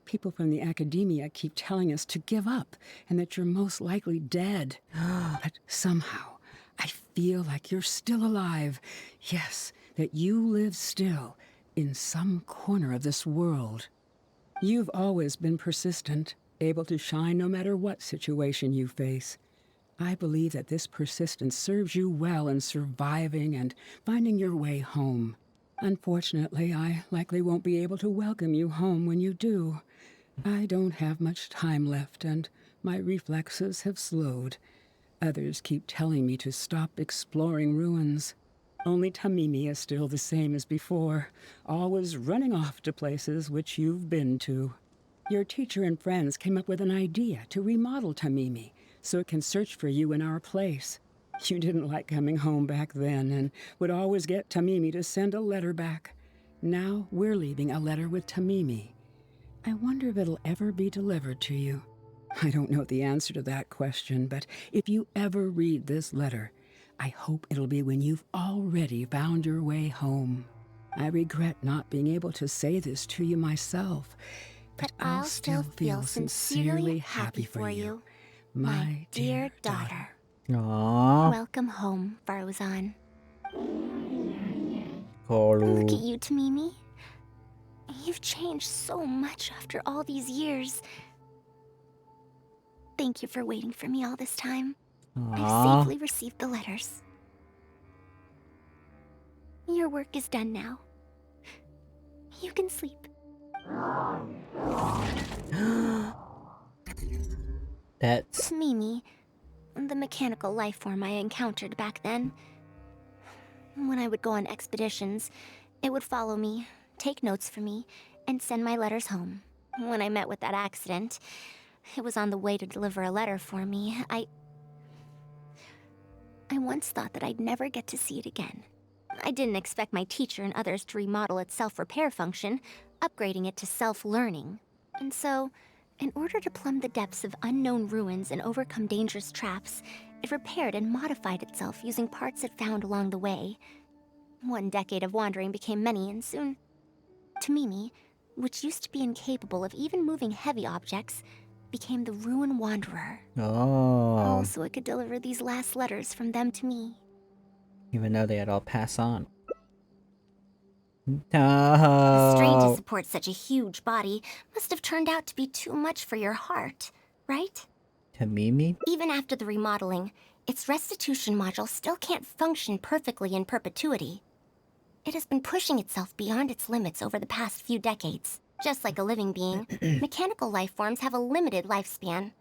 People from the Akademiya keep telling us to give up and that you're most likely dead. But somehow, I feel like you're still alive. Yes, that you live still in some corner of this world. You've always been persistent, able to shine no matter what situation you face. I believe that this persistence serves you well in surviving and finding your way home. Unfortunately, I likely won't be able to welcome you home when you do. I don't have much time left, and my reflexes have slowed. Others keep telling me to stop exploring ruins. Only Tamimi is still the same as before, always running off to places which you've been to. Your teacher and friends came up with an idea to remodel Tamimi, so it can search for you in our place. You didn't like coming home back then, and would always get Tamimi to send a letter back. Now we're leaving a letter with Tamimi. I wonder if it'll ever be delivered to you. I don't know the answer to that question, but if you ever read this letter, I hope it'll be when you've already found your way home. I regret not being able to say this to you myself, but I'll still feel sincerely happy for you, my dear daughter. Aww. Welcome home, Faruzan. Kolu. Look at you, Tamimi. You've changed so much after all these years. Thank you for waiting for me all this time. I've Aww. safely received the letters. Your work is done now. You can sleep. That's... Tamimi, the mechanical life form I encountered back then. When I would go on expeditions, it would follow me, take notes for me, and send my letters home. When I met with that accident, it was on the way to deliver a letter for me. I once thought that I'd never get to see it again. I didn't expect my teacher and others to remodel its self-repair function, upgrading it to self-learning. And so, in order to plumb the depths of unknown ruins and overcome dangerous traps, it repaired and modified itself using parts it found along the way. 1 decade of wandering became many, and soon, Tamimi, which used to be incapable of even moving heavy objects, became the Ruin Wanderer. Oh. So it could deliver these last letters from them to me. Even though they had all passed on. The strain to No. support such a huge body must have turned out to be too much for your heart, right? Tamimi? Even after the remodeling, its restitution module still can't function perfectly in perpetuity. It has been pushing itself beyond its limits over the past few decades. Just like a living being, mechanical life forms have a limited lifespan.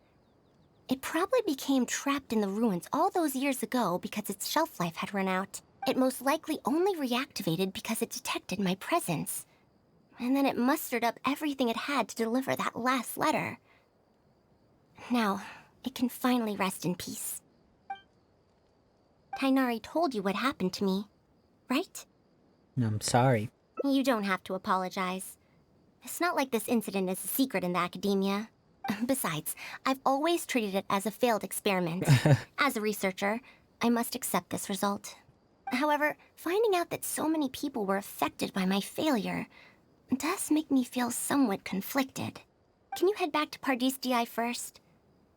It probably became trapped in the ruins all those years ago because its shelf life had run out. It most likely only reactivated because it detected my presence. And then it mustered up everything it had to deliver that last letter. Now, it can finally rest in peace. Tainari told you what happened to me, right? I'm sorry. You don't have to apologize. It's not like this incident is a secret in the Akademiya. Besides, I've always treated it as a failed experiment. As a researcher, I must accept this result. However, finding out that so many people were affected by my failure does make me feel somewhat conflicted. Can you head back to Pardis first?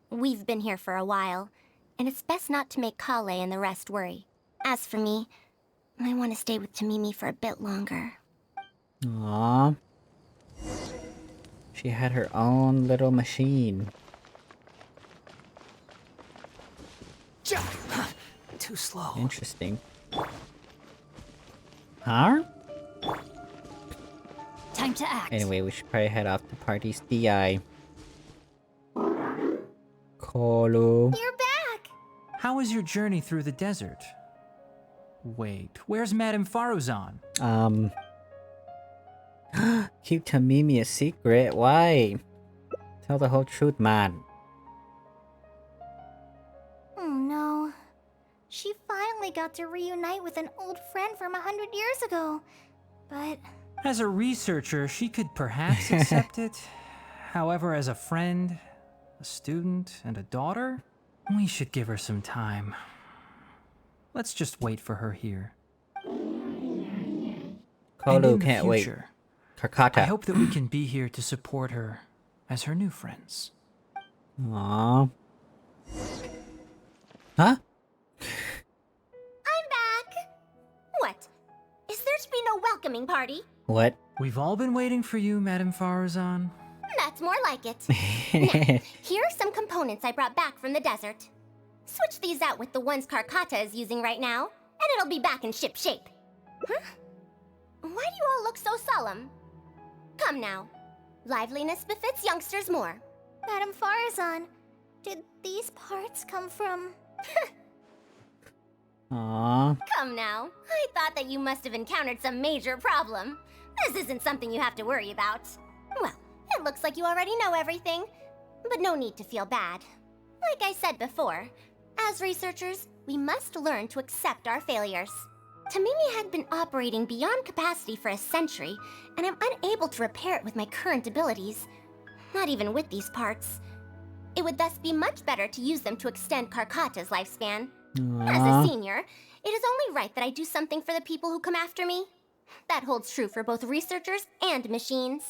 We've been here for a while, and it's best not to make Kale and the rest worry. As for me, I want to stay with Tamimi for a bit longer. Aww. She had her own little machine. Too slow. Interesting. Huh? Time to act. Anyway, we should probably head off to Party's DI. Kolu. You're back! How was your journey through the desert? Wait, where's Madame Faruzan? Keep Tamimi a secret? Why? Tell the whole truth, man. Oh no. She finally got to reunite with an old friend from 100 years ago. But As a researcher, she could perhaps accept it. However, as a friend, a student, and a daughter, we should give her some time. Let's just wait for her here. And Kolu in the can't wait. future, Karkata. I hope that we can be here to support her as her new friends. Aww. Huh? I'm back! What? Is there to be no welcoming party? What? We've all been waiting for you, Madame Faruzan. That's more like it. Now, here are some components I brought back from the desert. Switch these out with the ones Karkata is using right now, and it'll be back in ship shape. Huh? Why do you all look so solemn? Come now. Liveliness befits youngsters more. Madame Faruzan, did these parts come from... Aww. Come now. I thought that you must have encountered some major problem. This isn't something you have to worry about. Well, it looks like you already know everything, but no need to feel bad. Like I said before, as researchers, we must learn to accept our failures. Tamimi had been operating beyond capacity for a century, and I'm unable to repair it with my current abilities. Not even with these parts. It would thus be much better to use them to extend Karkata's lifespan. As a senior, it is only right that I do something for the people who come after me. That holds true for both researchers and machines.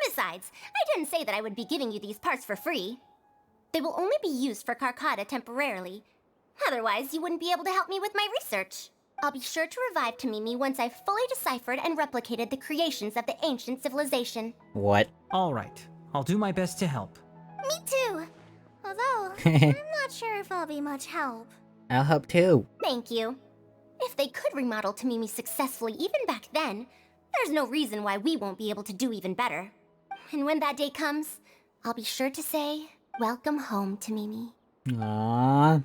Besides, I didn't say that I would be giving you these parts for free. They will only be used for Karkata temporarily. Otherwise, you wouldn't be able to help me with my research. I'll be sure to revive Tamimi once I've fully deciphered and replicated the creations of the ancient civilization. What? All right, I'll do my best to help. Me too! Although, I'm not sure if I'll be much help. I'll help too. Thank you. If they could remodel Tamimi successfully even back then, there's no reason why we won't be able to do even better. And when that day comes, I'll be sure to say, welcome home, Tamimi. Aww.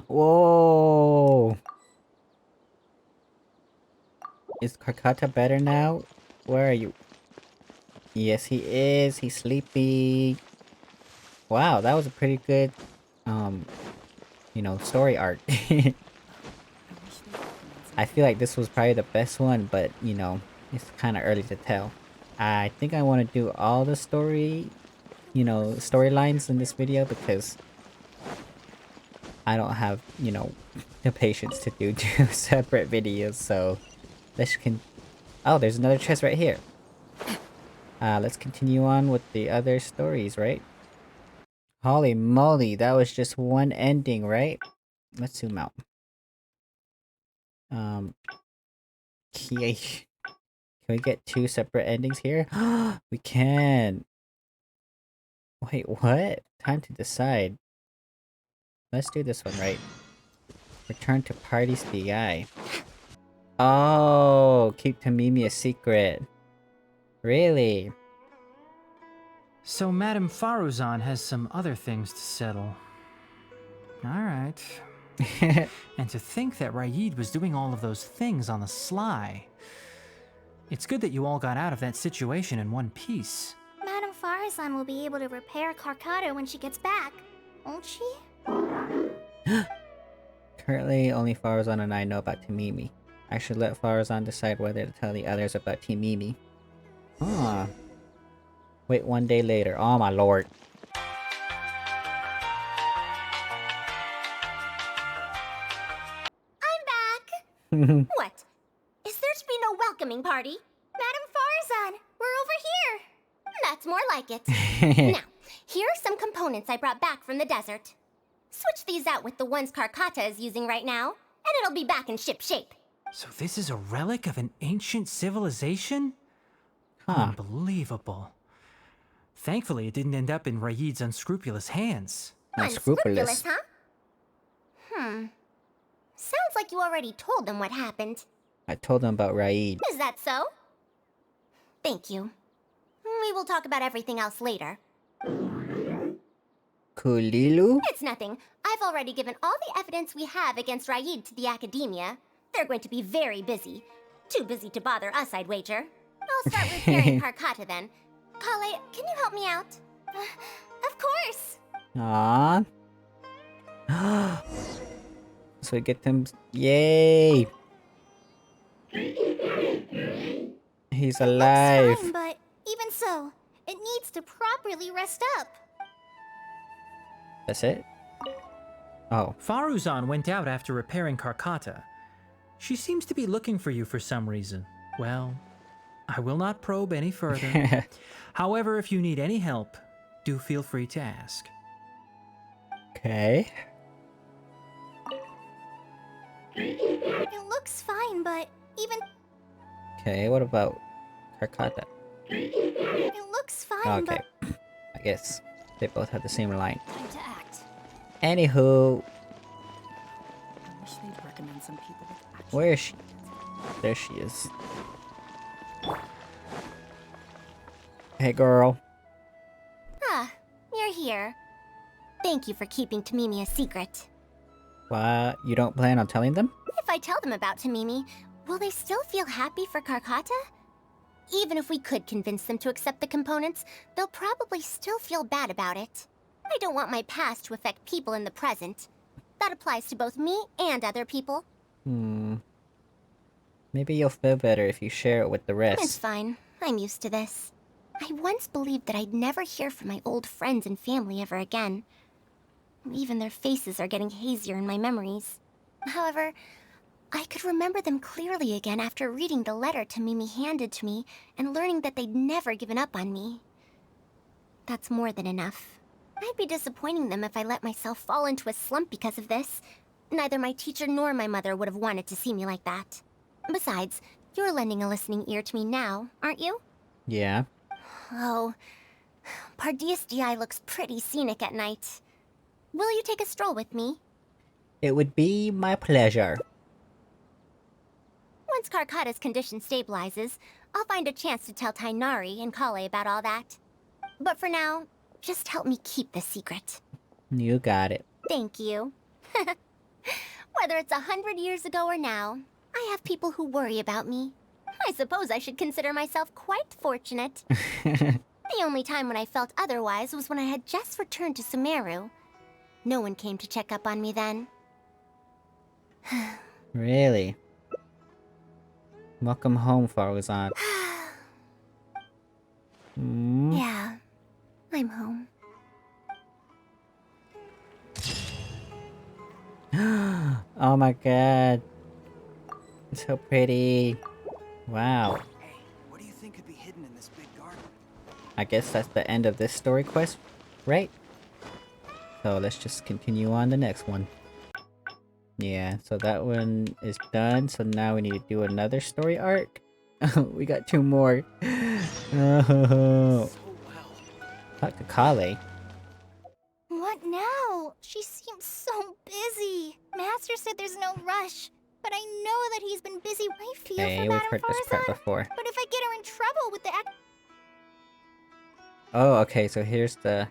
Whoa. Is Karkata better now? Where are you? Yes, he is. He's sleepy. Wow, that was a pretty good, you know, story arc. I feel like this was probably the best one, but, you know, it's kind of early to tell. I think I want to do all the story, you know, storylines in this video because I don't have, you know, the patience to do two separate videos, so let's oh, there's another chest right here. Let's continue on with the other stories, right? Holy moly, that was just one ending, right? Let's zoom out. Can we get 2 separate endings here? We can! Wait, what? Time to decide. Let's do this one, right? Return to Party's DI. Oh, keep Tamimi a secret. Really? So Madame Faruzan has some other things to settle. Alright. And to think that Raid was doing all of those things on the sly. It's good that you all got out of that situation in one piece. Madame Faruzan will be able to repair Karkata when she gets back, won't she? Currently, only Faruzan and I know about Tamimi. I should let Faruzan decide whether to tell the others about Tamimi. Huh. Wait 1 day later. Oh my lord. I'm back! What? Is there to be no welcoming party? Madame Faruzan, we're over here! That's more like it. Now, here are some components I brought back from the desert. Switch these out with the ones Karkata is using right now, and it'll be back in ship shape. So this is a relic of an ancient civilization? Unbelievable. Thankfully, it didn't end up in Raid's unscrupulous hands. Unscrupulous, huh? Sounds like you already told them what happened. I told them about Raid. Is that so? Thank you. We will talk about everything else later. Kulilu? It's nothing. I've already given all the evidence we have against Raid to the Akademiya. They're going to be very busy. Too busy to bother us, I'd wager. I'll start repairing Karkata then. Kale, can you help me out? Of course! Aww. So we get them. Yay! He's alive. It's fine, but even so, it needs to properly rest up. That's it? Oh. Faruzan went out after repairing Karkata. She seems to be looking for you for some reason. Well, I will not probe any further. However, if you need any help, do feel free to ask. Okay. It looks fine, but even... Okay, what about Karkata? It looks fine, Okay. I guess they both have the same line. Time to act. Anywho, I wish they'd recommend some people with actual... where is she? There she is. Hey girl. Ah, you're here. Thank you for keeping Tamimi a secret. What? You don't plan on telling them? If I tell them about Tamimi, will they still feel happy for Karkata? Even if we could convince them to accept the components, they'll probably still feel bad about it. I don't want my past to affect people in the present. That applies to both me and other people. Maybe you'll feel better if you share it with the rest. It's fine. I'm used to this. I once believed that I'd never hear from my old friends and family ever again. Even their faces are getting hazier in my memories. However, I could remember them clearly again after reading the letter Tamimi handed to me and learning that they'd never given up on me. That's more than enough. I'd be disappointing them if I let myself fall into a slump because of this. Neither my teacher nor my mother would have wanted to see me like that. Besides, you're lending a listening ear to me now, aren't you? Yeah. Oh, Pardees DI looks pretty scenic at night. Will you take a stroll with me? It would be my pleasure. Once Karkata's condition stabilizes, I'll find a chance to tell Tainari and Kale about all that. But for now, just help me keep the secret. You got it. Thank you. Whether it's 100 years ago or now, I have people who worry about me. I suppose I should consider myself quite fortunate. The only time when I felt otherwise was when I had just returned to Sumeru. No one came to check up on me then. Really? Welcome home, Faruzan. Yeah, I'm home. Oh my god. So pretty. Wow. Hey, what do you think could be hidden in this big garden? I guess that's the end of this story quest, right? So let's just continue on the next one. Yeah, so that one is done. So now we need to do another story arc. We got 2 more. Oh. Talk to Kale. What now? She seems so busy. Master said there's no rush, but I know that he's been busy. I feel Okay, for we've Madame heard this part Faruzan, before. but if I get her in trouble with the Oh, okay, so here's the...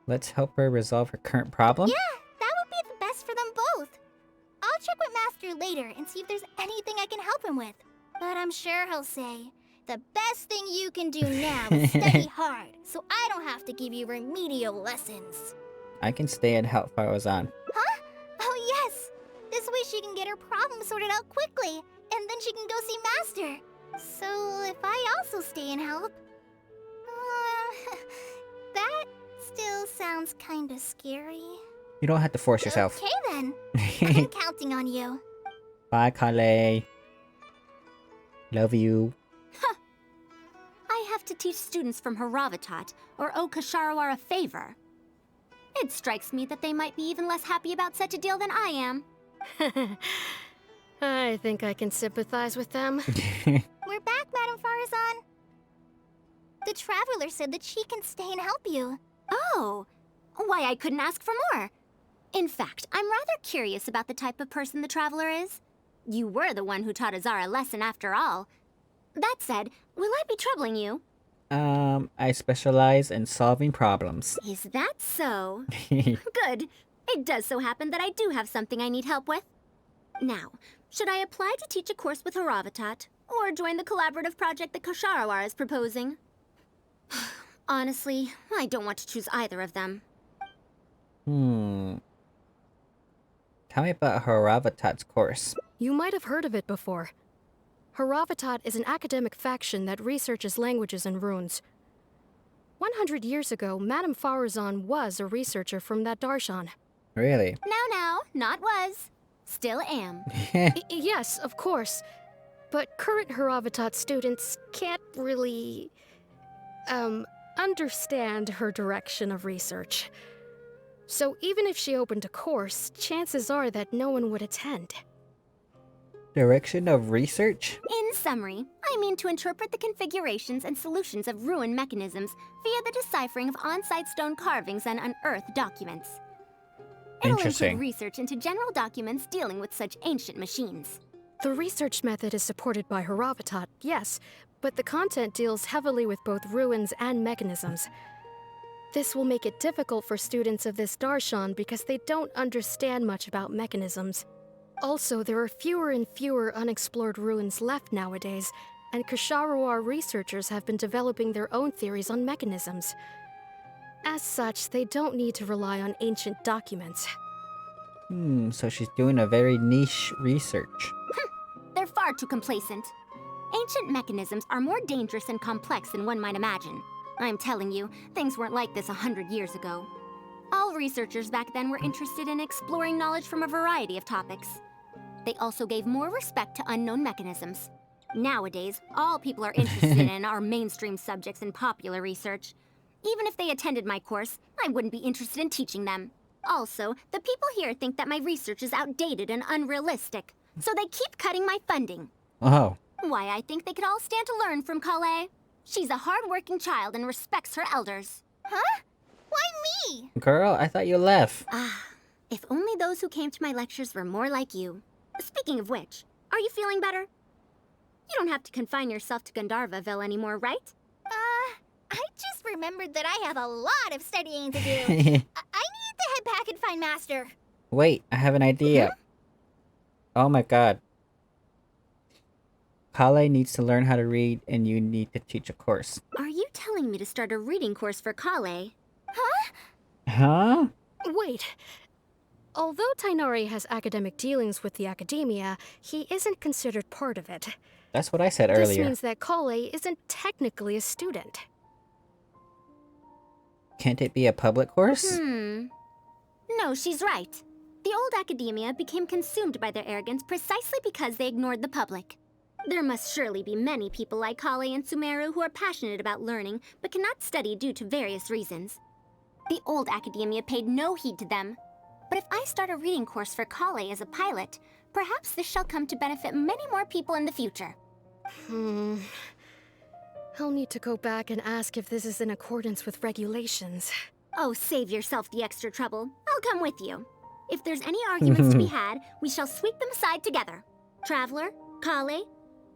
Let's help her resolve her current problem? Yeah, that would be the best for them both. I'll check with Master later and see if there's anything I can help him with. But I'm sure he'll say, the best thing you can do now is study hard, so I don't have to give you remedial lessons. I can stay and help Faruzan. Huh? Oh yes! This way she can get her problem sorted out quickly, and then she can go see Master. So if I also stay and help... that still sounds kinda scary. You don't have to force yourself. Okay then. I'm counting on you. Bye, Kale. Love you. I have to teach students from Haravatat or owe Kasharawar a favor. It strikes me that they might be even less happy about such a deal than I am. I think I can sympathize with them. We're back, Madame Faruzan. The Traveler said that she can stay and help you. Oh, why I couldn't ask for more. In fact, I'm rather curious about the type of person the Traveler is. You were the one who taught Azara a lesson after all. That said, will I be troubling you? I specialize in solving problems. Is that so? Good. It does so happen that I do have something I need help with. Now, should I apply to teach a course with Haravatat, or join the collaborative project that Kasharawar is proposing? Honestly, I don't want to choose either of them. Tell me about Haravatat's course. You might have heard of it before. Haravatat is an academic faction that researches languages and runes. 100 years ago, Madame Faruzan was a researcher from that darshan. Really? Now, not was. Still am. Yes, of course. But current Haravatat students can't really... understand her direction of research. So even if she opened a course, chances are that no one would attend. Direction of research? In summary, I mean to interpret the configurations and solutions of ruin mechanisms via the deciphering of on-site stone carvings and unearthed documents. It'll Interesting. include research into general documents dealing with such ancient machines. The research method is supported by Haravatat, yes, but the content deals heavily with both ruins and mechanisms. This will make it difficult for students of this darshan because they don't understand much about mechanisms. Also, there are fewer and fewer unexplored ruins left nowadays, and Kasharawar researchers have been developing their own theories on mechanisms. As such, they don't need to rely on ancient documents. So she's doing a very niche research. They're far too complacent. Ancient mechanisms are more dangerous and complex than one might imagine. I'm telling you, things weren't like this 100 years ago. All researchers back then were interested in exploring knowledge from a variety of topics. They also gave more respect to unknown mechanisms. Nowadays, all people are interested in are mainstream subjects in popular research. Even if they attended my course, I wouldn't be interested in teaching them. Also, the people here think that my research is outdated and unrealistic, so they keep cutting my funding. Oh. Why, I think they could all stand to learn from Kale. She's a hard-working child and respects her elders. Huh? Why me? Girl, I thought you left. If only those who came to my lectures were more like you. Speaking of which, are you feeling better? You don't have to confine yourself to Gandharvaville anymore, right? I just remembered that I have a lot of studying to do. I need to head back and find Master. Wait, I have an idea. Oh my god. Kale needs to learn how to read, and you need to teach a course. Are you telling me to start a reading course for Kale? Huh? Wait. Although Tainari has academic dealings with the Akademiya, he isn't considered part of it. That's what I said This earlier. means that Kale isn't technically a student. Can't it be a public course? No, she's right. The old Akademiya became consumed by their arrogance precisely because they ignored the public. There must surely be many people like Kale and Sumeru who are passionate about learning, but cannot study due to various reasons. The old Akademiya paid no heed to them. But if I start a reading course for Kale as a pilot, perhaps this shall come to benefit many more people in the future. I'll need to go back and ask if this is in accordance with regulations. Oh, save yourself the extra trouble. I'll come with you. If there's any arguments to be had, we shall sweep them aside together. Traveler, Kale,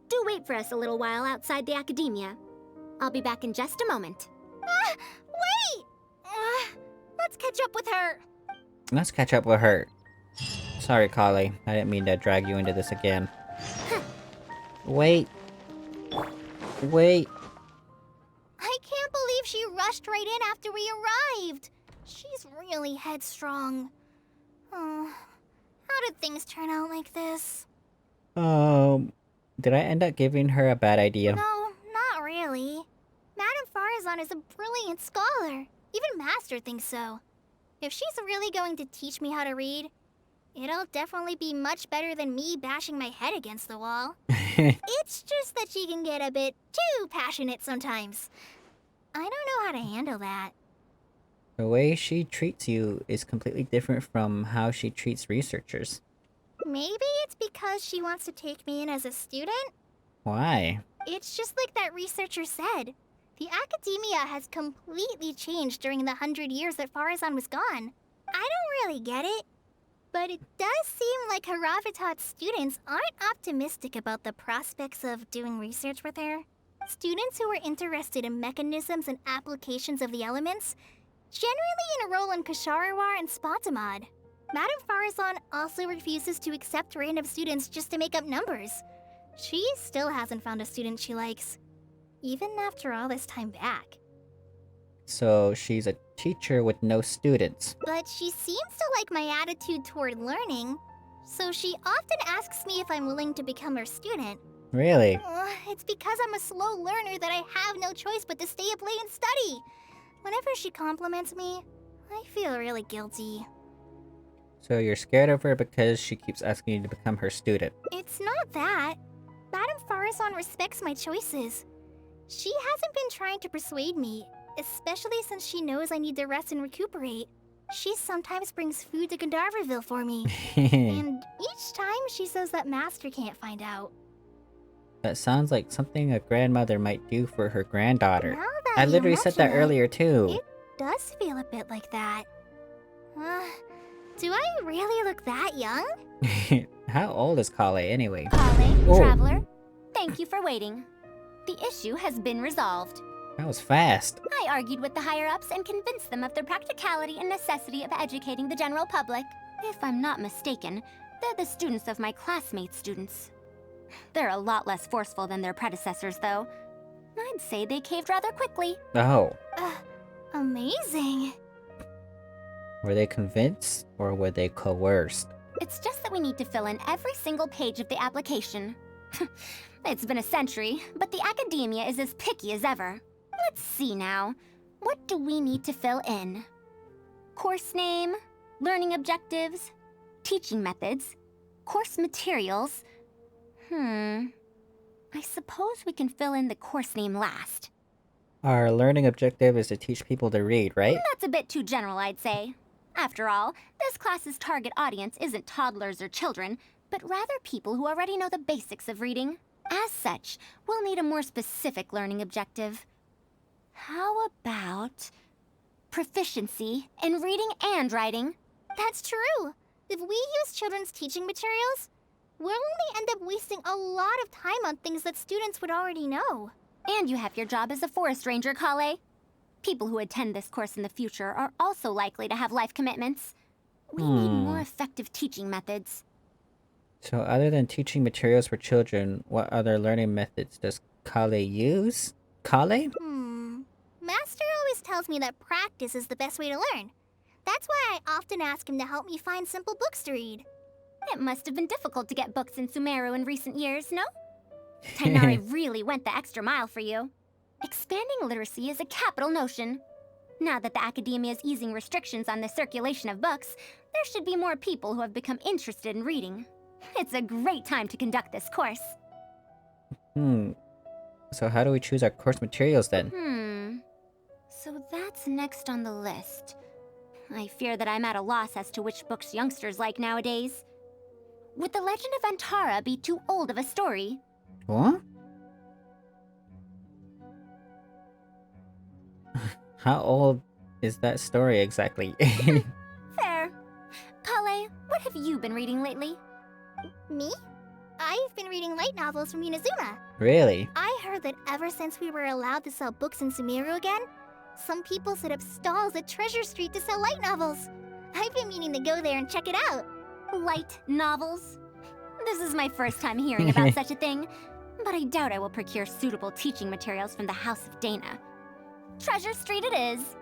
do wait for us a little while outside the Akademiya. I'll be back in just a moment. Wait! Let's catch up with her. Let's catch up with her. Sorry, Kale. I didn't mean to drag you into this again. Wait. Wait. I can't believe she rushed right in after we arrived. She's really headstrong. Oh, how did things turn out like this? Did I end up giving her a bad idea? No, not really. Madame Faruzan is a brilliant scholar. Even Master thinks so. If she's really going to teach me how to read, it'll definitely be much better than me bashing my head against the wall. It's just that she can get a bit too passionate sometimes. I don't know how to handle that. The way she treats you is completely different from how she treats researchers. Maybe it's because she wants to take me in as a student? Why? It's just like that researcher said. The Akademiya has completely changed during the 100 years that Faruzan was gone. I don't really get it. But it does seem like Haravitat's students aren't optimistic about the prospects of doing research with her. Students who are interested in mechanisms and applications of the elements generally enroll in Kasharawar and Spotamod. Madame Faruzan also refuses to accept random students just to make up numbers. She still hasn't found a student she likes, even after all this time back. So she's a teacher with no students. But she seems to like my attitude toward learning, so she often asks me if I'm willing to become her student. Really? It's because I'm a slow learner that I have no choice but to stay up late and study. Whenever she compliments me, I feel really guilty. So you're scared of her because she keeps asking you to become her student. It's not that. Madame Faruzan respects my choices. She hasn't been trying to persuade me, especially since she knows I need to rest and recuperate. She sometimes brings food to Gandharvaville for me. And each time she says that Master can't find out. That sounds like something a grandmother might do for her granddaughter. Now that I you literally said that mention it, earlier too. It does feel a bit like that. Do I really look that young? How old is Kale anyway? Kale, Oh. Traveler, thank you for waiting. The issue has been resolved. That was fast. I argued with the higher-ups and convinced them of the practicality and necessity of educating the general public. If I'm not mistaken, they're the students of my classmates' students. They're a lot less forceful than their predecessors, though. I'd say they caved rather quickly. Oh. Amazing. Were they convinced or were they coerced? It's just that we need to fill in every single page of the application. It's been a century, but the Akademiya is as picky as ever. Let's see now. What do we need to fill in? Course name, learning objectives, teaching methods, course materials. I suppose we can fill in the course name last. Our learning objective is to teach people to read, right? That's a bit too general, I'd say. After all, this class's target audience isn't toddlers or children, but rather people who already know the basics of reading. As such, we'll need a more specific learning objective. How about proficiency in reading and writing? That's true. If we use children's teaching materials, we'll only end up wasting a lot of time on things that students would already know. And you have your job as a forest ranger, Kale. People who attend this course in the future are also likely to have life commitments. We need more effective teaching methods. So other than teaching materials for children, what other learning methods does Kale use? Kale? Master always tells me that practice is the best way to learn. That's why I often ask him to help me find simple books to read. It must have been difficult to get books in Sumeru in recent years, no? Tainari really went the extra mile for you. Expanding literacy is a capital notion. Now that the Akademiya is easing restrictions on the circulation of books, there should be more people who have become interested in reading. It's a great time to conduct this course. Hmm. So how do we choose our course materials then? So that's next on the list. I fear that I'm at a loss as to which books youngsters like nowadays. Would The Legend of Antara be too old of a story? What? How old is that story exactly? Fair. Kale, what have you been reading lately? Me? I've been reading light novels from Inazuma. Really? I heard that ever since we were allowed to sell books in Sumeru again, some people set up stalls at Treasure Street to sell light novels. I've been meaning to go there and check it out. Light novels? This is my first time hearing about such a thing, but I doubt I will procure suitable teaching materials from the House of Dana. Treasure Street it is.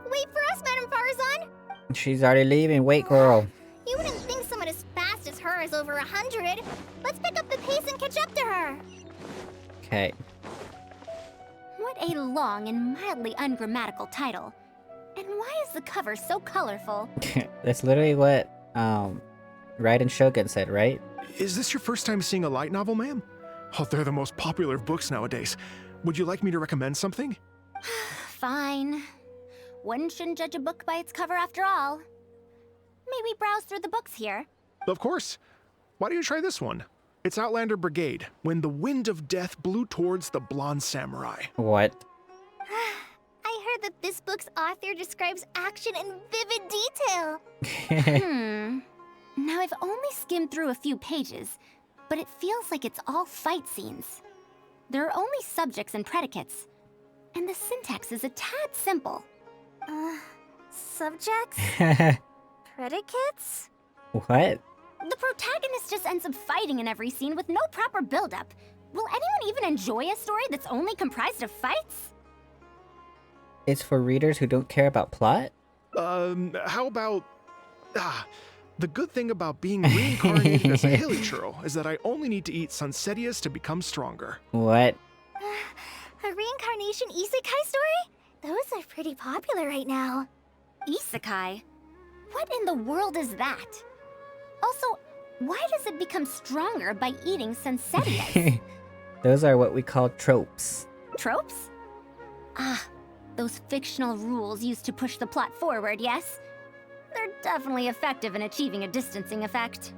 Wait for us, Madame Faruzan! She's already leaving. Wait, girl. You wouldn't think someone as fast as her is over 100. Let's pick up the pace and catch up to her. Okay. What a long and mildly ungrammatical title. And why is the cover so colorful? That's literally what Raiden Shogun said, right? Is this your first time seeing a light novel, ma'am? Oh, they're the most popular of books nowadays. Would you like me to recommend something? Fine. One shouldn't judge a book by its cover after all. Maybe browse through the books here. Of course. Why don't you try this one? It's Outlander Brigade, When the Wind of Death Blew Towards the Blonde Samurai. What? I heard that this book's author describes action in vivid detail. Now I've only skimmed through a few pages, but it feels like it's all fight scenes. There are only subjects and predicates, and the syntax is a tad simple. Subjects? Predicates? What? The protagonist just ends up fighting in every scene with no proper build-up. Will anyone even enjoy a story that's only comprised of fights? It's for readers who don't care about plot? How about... the good thing about being reincarnated as a hilly churl is that I only need to eat Sunsetias to become stronger. What? A reincarnation isekai story? Those are pretty popular right now. Isekai? What in the world is that? Also, why does it become stronger by eating Sunsetias? Those are what we call tropes. Tropes? Those fictional rules used to push the plot forward, yes? They're definitely effective in achieving a distancing effect.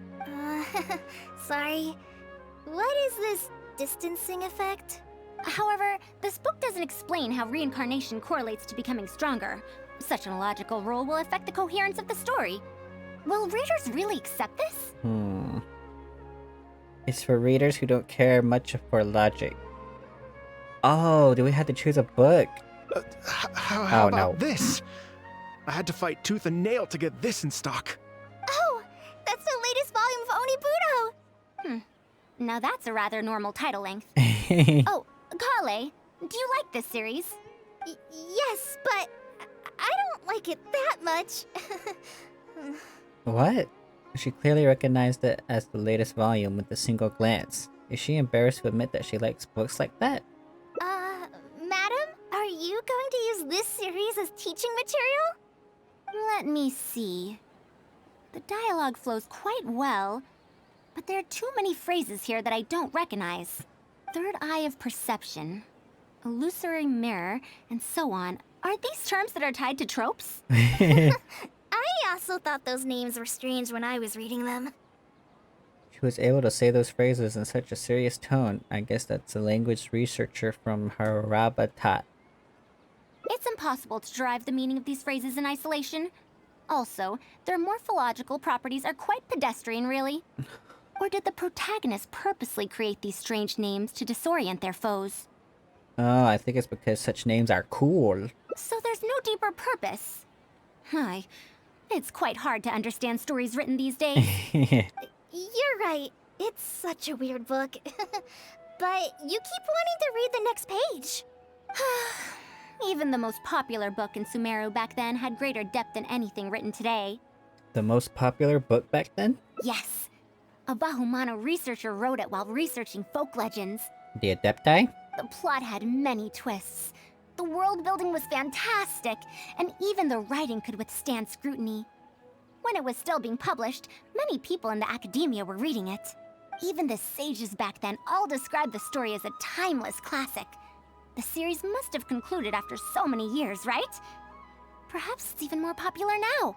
Sorry. What is this distancing effect? However, this book doesn't explain how reincarnation correlates to becoming stronger. Such an illogical rule will affect the coherence of the story. Will readers really accept this? It's for readers who don't care much for logic. Oh, do we have to choose a book? How about this? I had to fight tooth and nail to get this in stock. Oh, that's the latest volume of Onibudo! Now that's a rather normal title length. Oh, Kale, do you like this series? Yes, but I don't like it that much. What? She clearly recognized it as the latest volume with a single glance. Is she embarrassed to admit that she likes books like that? Madam, are you going to use this series as teaching material? Let me see. The dialogue flows quite well, but there are too many phrases here that I don't recognize. Third eye of perception, illusory mirror, and so on. Are these terms that are tied to tropes? I also thought those names were strange when I was reading them. She was able to say those phrases in such a serious tone. I guess that's a language researcher from Haraba taught. It's impossible to derive the meaning of these phrases in isolation. Also, their morphological properties are quite pedestrian, really. Or did the protagonist purposely create these strange names to disorient their foes? Oh, I think it's because such names are cool. So there's no deeper purpose. It's quite hard to understand stories written these days. You're right. It's such a weird book. But you keep wanting to read the next page. Even the most popular book in Sumeru back then had greater depth than anything written today. The most popular book back then? Yes. A Bahumano researcher wrote it while researching folk legends. The Adepti? The plot had many twists. The world building was fantastic, and even the writing could withstand scrutiny. When it was still being published, many people in the Akademiya were reading it. Even the sages back then all described the story as a timeless classic. The series must have concluded after so many years, right? Perhaps it's even more popular now.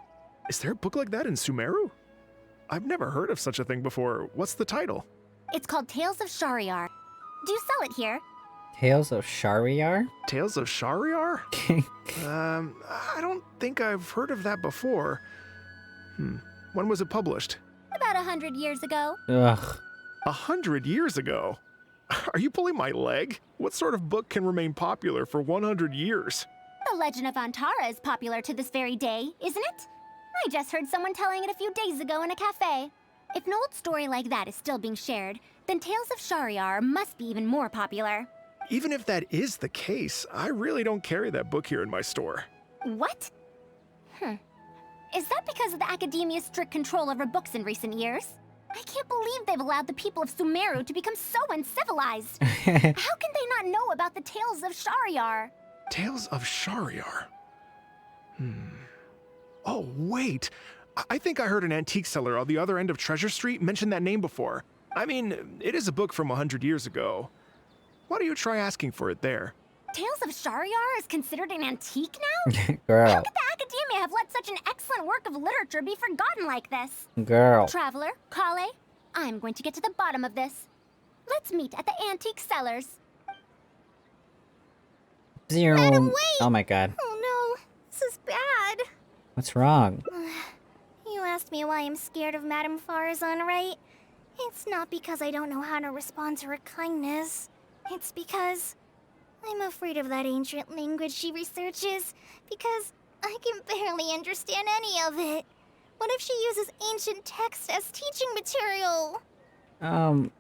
Is there a book like that in Sumeru? I've never heard of such a thing before. What's the title? It's called Tales of Shariar. Do you sell it here? Tales of Shariar? Tales of Shariar? I don't think I've heard of that before. When was it published? About 100 years ago. Ugh. 100 years ago? Are you pulling my leg? What sort of book can remain popular for 100 years? The Legend of Antara is popular to this very day, isn't it? I just heard someone telling it a few days ago in a cafe. If an old story like that is still being shared, then Tales of Shariar must be even more popular. Even if that is the case, I really don't carry that book here in my store. What? Is that because of the Akademiya's strict control over books in recent years? I can't believe they've allowed the people of Sumeru to become so uncivilized. How can they not know about the Tales of Shariar? Tales of Shariar? Oh, wait. I think I heard an antique seller on the other end of Treasure Street mention that name before. I mean, it is a book from 100 years ago. Why don't you try asking for it there? Tales of Shariar is considered an antique now? Girl. How could the Akademiya have let such an excellent work of literature be forgotten like this? Girl. Traveler, Kale, I'm going to get to the bottom of this. Let's meet at the antique sellers. Madam, wait! Oh my god. Oh no, this is bad. What's wrong? You asked me why I'm scared of Madame Faruzan, right? It's not because I don't know how to respond to her kindness. It's because I'm afraid of that ancient language she researches, because I can barely understand any of it. What if she uses ancient texts as teaching material?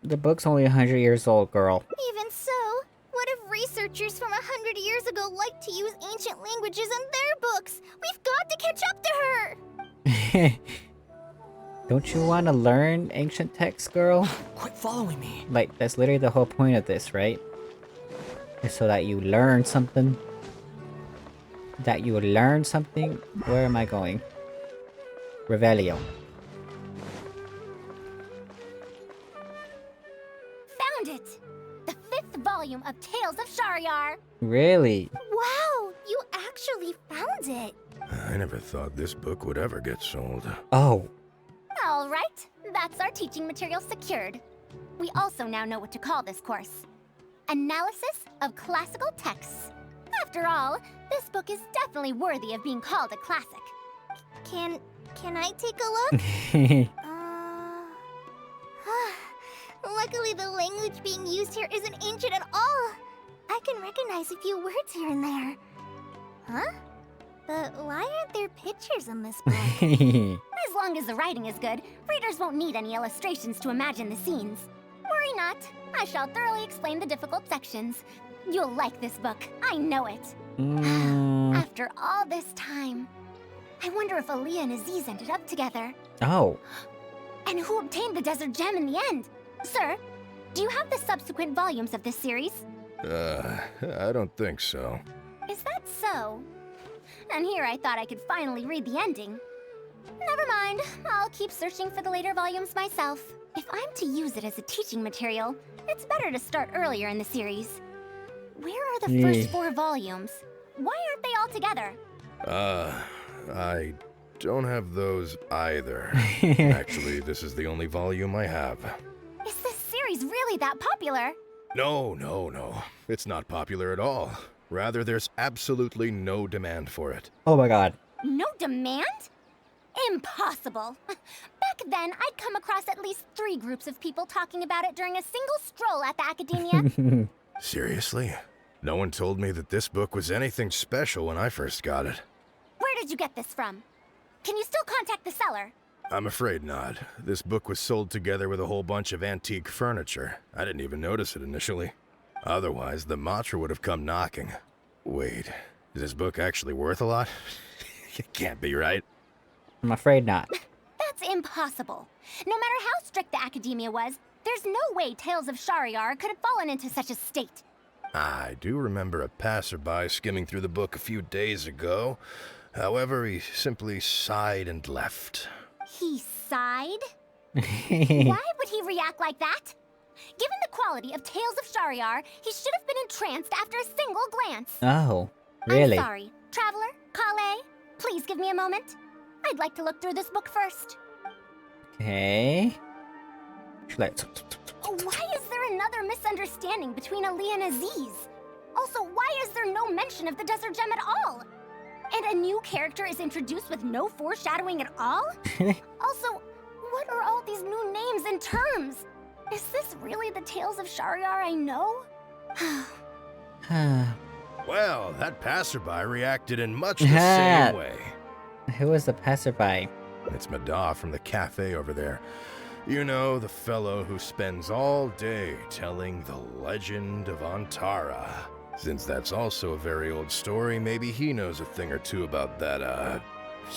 The book's only 100 years old, girl. Even so, what if researchers from 100 years ago like to use ancient languages in their books? We've got to catch up to her! Don't you want to learn ancient texts, girl? Quit following me. Like, that's literally the whole point of this, right? Is so that you learn something. That you learn something? Where am I going? Revelio. Found it! The 5th volume of Tales of Shariar. Really? Wow, you actually found it! I never thought this book would ever get sold. Oh. All right, that's our teaching material secured. We also now know what to call this course. Analysis of Classical Texts. After all, this book is definitely worthy of being called a classic. Can I take a look? Luckily the language being used here isn't ancient at all. I can recognize a few words here and there. Huh? But why aren't there pictures in this book? As long as the writing is good, readers won't need any illustrations to imagine the scenes. Worry not, I shall thoroughly explain the difficult sections. You'll like this book, I know it. After all this time, I wonder if Aaliyah and Aziz ended up together. Oh. And who obtained the desert gem in the end? Sir, do you have the subsequent volumes of this series? I don't think so. Is that so? And here I thought I could finally read the ending. Never mind, I'll keep searching for the later volumes myself. If I'm to use it as a teaching material, it's better to start earlier in the series. Where are the first 4 volumes? Why aren't they all together? I don't have those either. Actually, this is the only volume I have. Is this series really that popular? No. It's not popular at all. Rather, there's absolutely no demand for it. Oh my god. No demand? Impossible. Back then, I'd come across at least 3 groups of people talking about it during a single stroll at the Akademiya. Seriously? No one told me that this book was anything special when I first got it. Where did you get this from? Can you still contact the seller? I'm afraid not. This book was sold together with a whole bunch of antique furniture. I didn't even notice it initially. Otherwise, the Matra would have come knocking. Wait, is this book actually worth a lot? It can't be, right? I'm afraid not. That's impossible. No matter how strict the Akademiya was, there's no way Tales of Shariar could have fallen into such a state. I do remember a passerby skimming through the book a few days ago. However, he simply sighed and left. He sighed? Why would he react like that? Given the quality of Tales of Shahryar, he should have been entranced after a single glance. Oh, really? I'm sorry. Traveler, Kale, please give me a moment. I'd like to look through this book first. Okay. She's like, Why is there another misunderstanding between Ali and Aziz? Also, why is there no mention of the Desert Gem at all? And a new character is introduced with no foreshadowing at all? Also, what are all these new names and terms? Is this really the Tales of Shahryar I know? Well, that passerby reacted in much the same way. Who was the passerby? It's Mada from the cafe over there. You know, the fellow who spends all day telling the legend of Antara. Since that's also a very old story, maybe he knows a thing or two about that,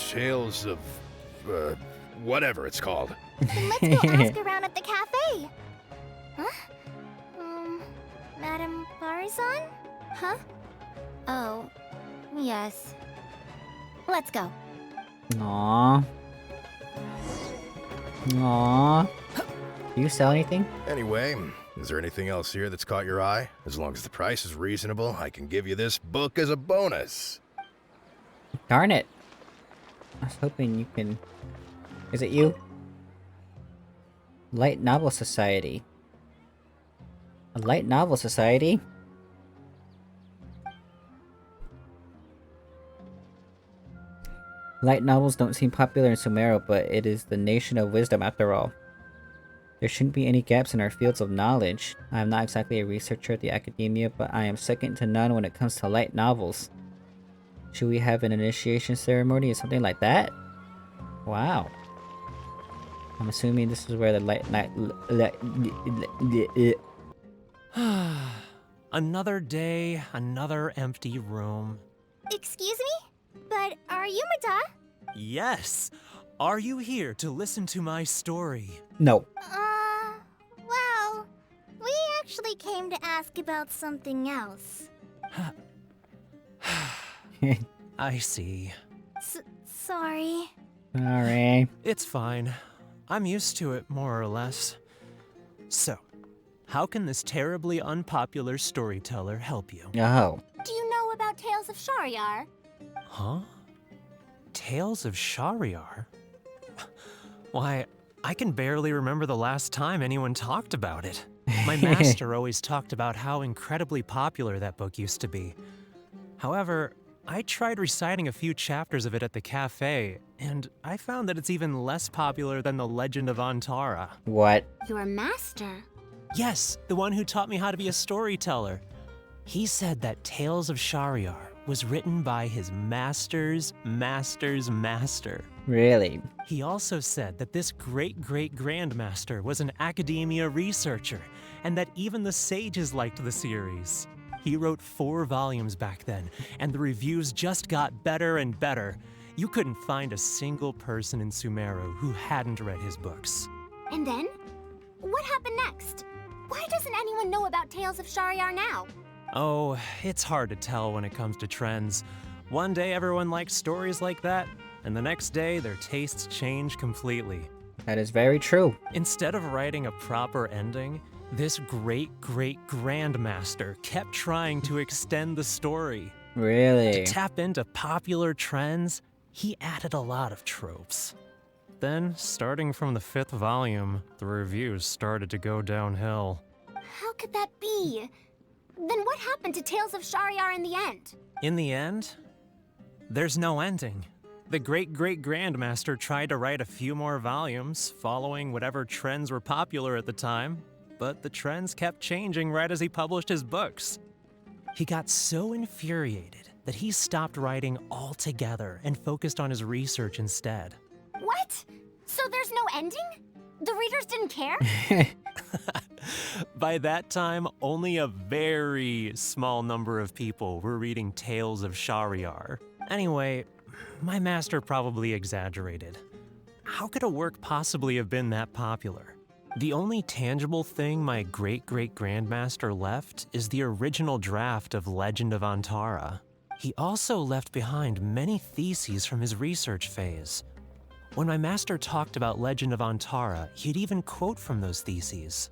Tales of, whatever it's called. Then let's go ask around at the cafe. Huh? Madame Faruzan? Huh? Oh, yes. Let's go. Aww. Aww. Do you sell anything? Anyway, is there anything else here that's caught your eye? As long as the price is reasonable, I can give you this book as a bonus. Darn it. I was hoping you can... Is it you? Light Novel Society. A light novel society? Light novels don't seem popular in Sumeru, but it is the nation of wisdom after all. There shouldn't be any gaps in our fields of knowledge. I am not exactly a researcher at the Akademiya, but I am second to none when it comes to light novels. Should we have an initiation ceremony or something like that? Wow. I'm assuming this is where the light night... Another day, another empty room. Excuse me? But are you Mada? Yes! Are you here to listen to my story? No. Well, we actually came to ask about something else. I see. Sorry. Alright. It's fine. I'm used to it, more or less. So, how can this terribly unpopular storyteller help you? Oh. Do you know about Tales of Shahryar? Huh? Tales of Shahryar? Why, I can barely remember the last time anyone talked about it. My master always talked about how incredibly popular that book used to be. However, I tried reciting a few chapters of it at the cafe, and I found that it's even less popular than the Legend of Antara. What? Your master? Yes, the one who taught me how to be a storyteller. He said that Tales of Shahryar was written by his master's master's master. Really? He also said that this great-great-grandmaster was an Akademiya researcher, and that even the sages liked the series. He wrote 4 volumes back then, and the reviews just got better and better. You couldn't find a single person in Sumeru who hadn't read his books. And then? What happened next? Why doesn't anyone know about Tales of Shahryar now? Oh, it's hard to tell when it comes to trends. One day everyone likes stories like that, and the next day their tastes change completely. That is very true. Instead of writing a proper ending, this great-great-grandmaster kept trying to extend the story. Really? To tap into popular trends, he added a lot of tropes. Then, starting from the 5th volume, the reviews started to go downhill. How could that be? Then what happened to Tales of Shahryar in the end? In the end, there's no ending. The great-great-grandmaster tried to write a few more volumes, following whatever trends were popular at the time, but the trends kept changing right as he published his books. He got so infuriated that he stopped writing altogether and focused on his research instead. What? So there's no ending? The readers didn't care? By that time, only a very small number of people were reading Tales of Shahryar. Anyway, my master probably exaggerated. How could a work possibly have been that popular? The only tangible thing my great-great-grandmaster left is the original draft of Legend of Antara. He also left behind many theses from his research phase. When my master talked about Legend of Antara, he'd even quote from those theses.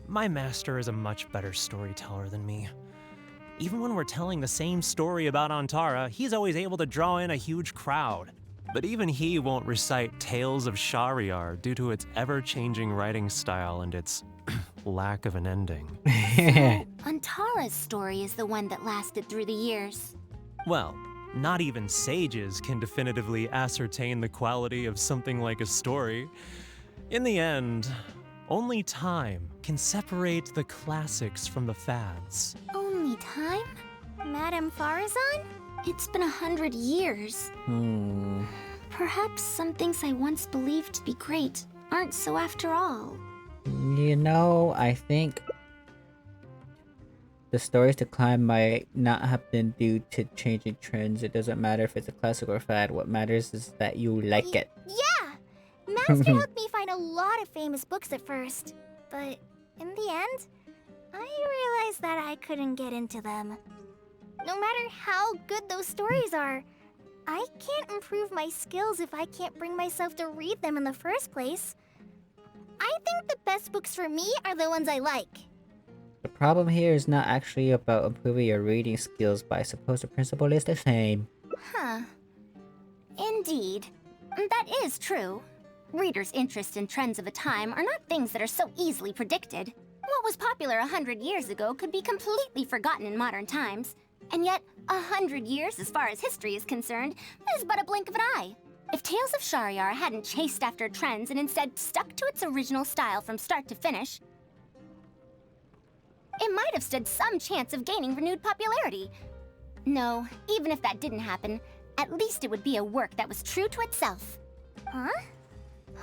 My master is a much better storyteller than me. Even when we're telling the same story about Antara, he's always able to draw in a huge crowd. But even he won't recite Tales of Shahryar due to its ever-changing writing style and its lack of an ending. So, Antara's story is the one that lasted through the years. Well, not even sages can definitively ascertain the quality of something like a story. In the end, only time can separate the classics from the fads. Only time? Madame Faruzan? It's been 100 years. Perhaps some things I once believed to be great aren't so after all. You know, I think the story's decline might not have been due to changing trends. It doesn't matter if it's a classic or fad. What matters is that you like it. Yeah! Master helped me find a lot of famous books at first, but in the end, I realized that I couldn't get into them. No matter how good those stories are, I can't improve my skills if I can't bring myself to read them in the first place. I think the best books for me are the ones I like. The problem here is not actually about improving your reading skills, but I suppose the principle is the same. Huh. Indeed. That is true. Readers' interests and trends of a time are not things that are so easily predicted. What was popular 100 years ago could be completely forgotten in modern times. And yet, 100 years, as far as history is concerned, is but a blink of an eye. If Tales of Shahryar hadn't chased after trends and instead stuck to its original style from start to finish, it might have stood some chance of gaining renewed popularity. No, even if that didn't happen, at least it would be a work that was true to itself. Huh?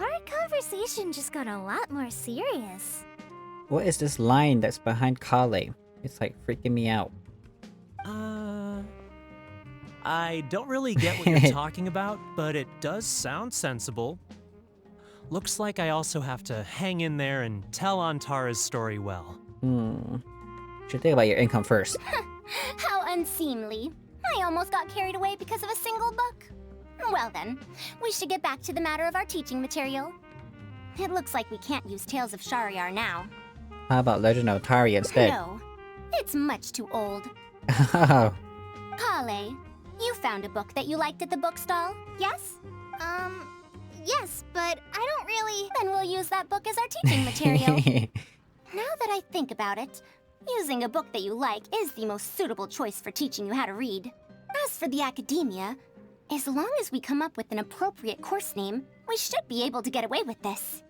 Our conversation just got a lot more serious. What is this line that's behind Kale? It's like freaking me out. I don't really get what you're talking about, but it does sound sensible. Looks like I also have to hang in there and tell Antara's story well. Should think about your income first. How unseemly. I almost got carried away because of a single book. Well then, we should get back to the matter of our teaching material. It looks like we can't use Tales of Shahryar now. How about Legend of Atari instead? No, it's much too old. Oh. Kale, you found a book that you liked at the bookstall, yes? Yes, but I don't really... Then we'll use that book as our teaching material. Now that I think about it, using a book that you like is the most suitable choice for teaching you how to read. As for the Akademiya, as long as we come up with an appropriate course name, we should be able to get away with this.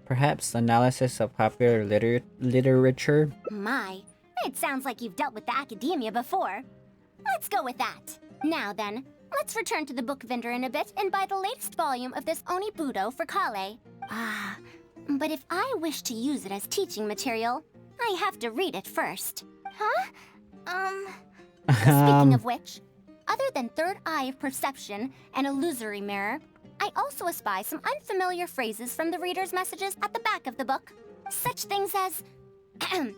Perhaps analysis of popular literature? My, it sounds like you've dealt with the Akademiya before. Let's go with that. Now then, let's return to the book vendor in a bit and buy the latest volume of this Onibudo for Kale. But if I wish to use it as teaching material, I have to read it first. Huh? Speaking of which, other than third eye of perception and illusory mirror, I also espy some unfamiliar phrases from the reader's messages at the back of the book. Such things as, even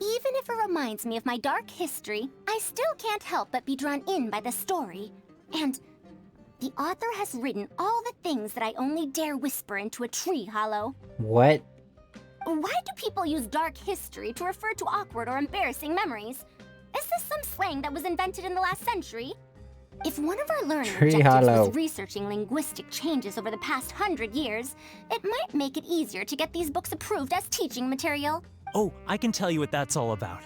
if it reminds me of my dark history, I still can't help but be drawn in by the story. And the author has written all the things that I only dare whisper into a tree hollow. What? Why do people use dark history to refer to awkward or embarrassing memories? Is this some slang that was invented in the last century? If one of our learning objectives was researching linguistic changes over the past 100 years, it might make it easier to get these books approved as teaching material. Oh, I can tell you what that's all about.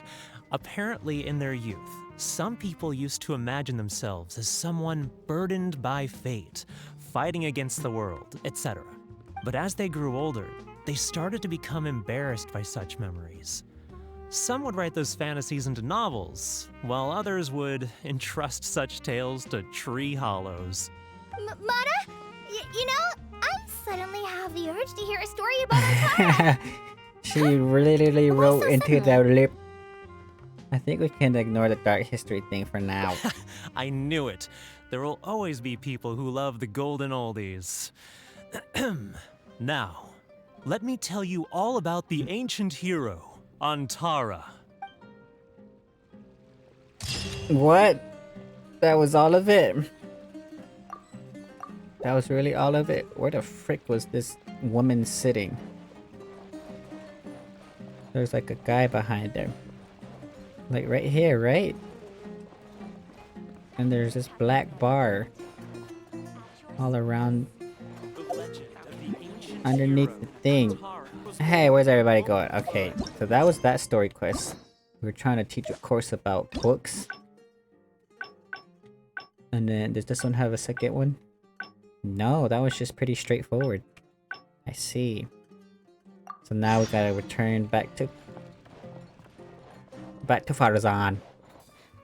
Apparently, in their youth, some people used to imagine themselves as someone burdened by fate, fighting against the world, etc. But as they grew older, they started to become embarrassed by such memories. Some would write those fantasies into novels, while others would entrust such tales to tree hollows. Mata? You know, I suddenly have the urge to hear a story about Antara. She literally wrote into their lip. I think we can ignore the dark history thing for now. I knew it. There will always be people who love the golden oldies. Now, let me tell you all about the ancient hero, Antara. What? That was all of it? That was really all of it? Where the frick was this woman sitting? There's like a guy behind her. Like right here, right? And there's this black bar all around underneath the thing. Hey, where's everybody going? Okay, so that was that story quest. We were trying to teach a course about books. And then, does this one have a second one? No, that was just pretty straightforward. I see. So now we gotta return back to Faruzan.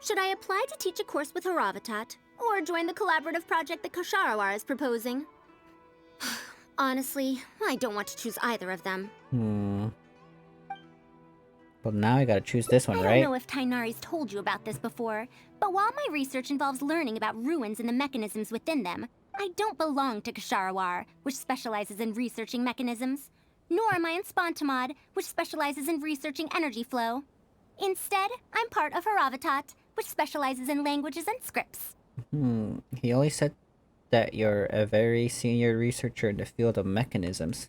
Should I apply to teach a course with Haravatat, or join the collaborative project that Kosharawar is proposing? Honestly, I don't want to choose either of them. Well, now I gotta choose this one, I right? don't know if Tainari's told you about this before, but while my research involves learning about ruins and the mechanisms within them, I don't belong to Kosharawar, which specializes in researching mechanisms, nor am I in Spontamod, which specializes in researching energy flow. Instead, I'm part of Haravatat, which specializes in languages and scripts. He only said that you're a very senior researcher in the field of mechanisms.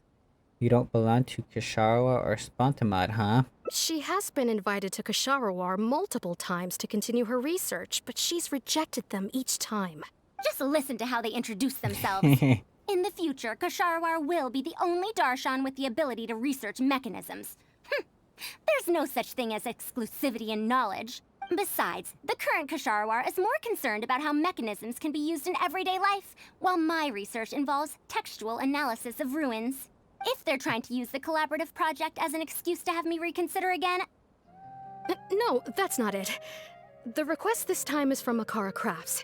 You don't belong to Kosharawar or Spontamod, huh? She has been invited to Kosharawar multiple times to continue her research, but she's rejected them each time. Just listen to how they introduce themselves. In the future, Kosharawar will be the only Darshan with the ability to research mechanisms. There's no such thing as exclusivity in knowledge. Besides, the current Kosharawar is more concerned about how mechanisms can be used in everyday life, while my research involves textual analysis of ruins. If they're trying to use the collaborative project as an excuse to have me reconsider again... No, that's not it. The request this time is from Akara Crafts.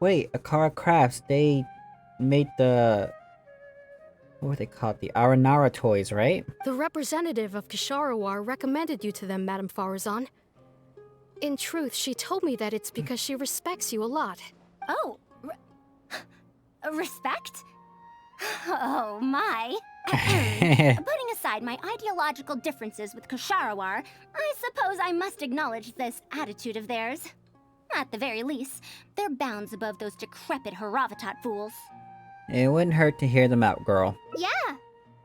Wait, Akara Crafts, they made the... what were they called? The Aranara toys, right? The representative of Kosharawar recommended you to them, Madame Faruzan. In truth, she told me that it's because she respects you a lot. Oh, respect? Oh my. Putting aside my ideological differences with Kosharawar, I suppose I must acknowledge this attitude of theirs. At the very least, they're bounds above those decrepit Haravatat fools. It wouldn't hurt to hear them out, girl. Yeah,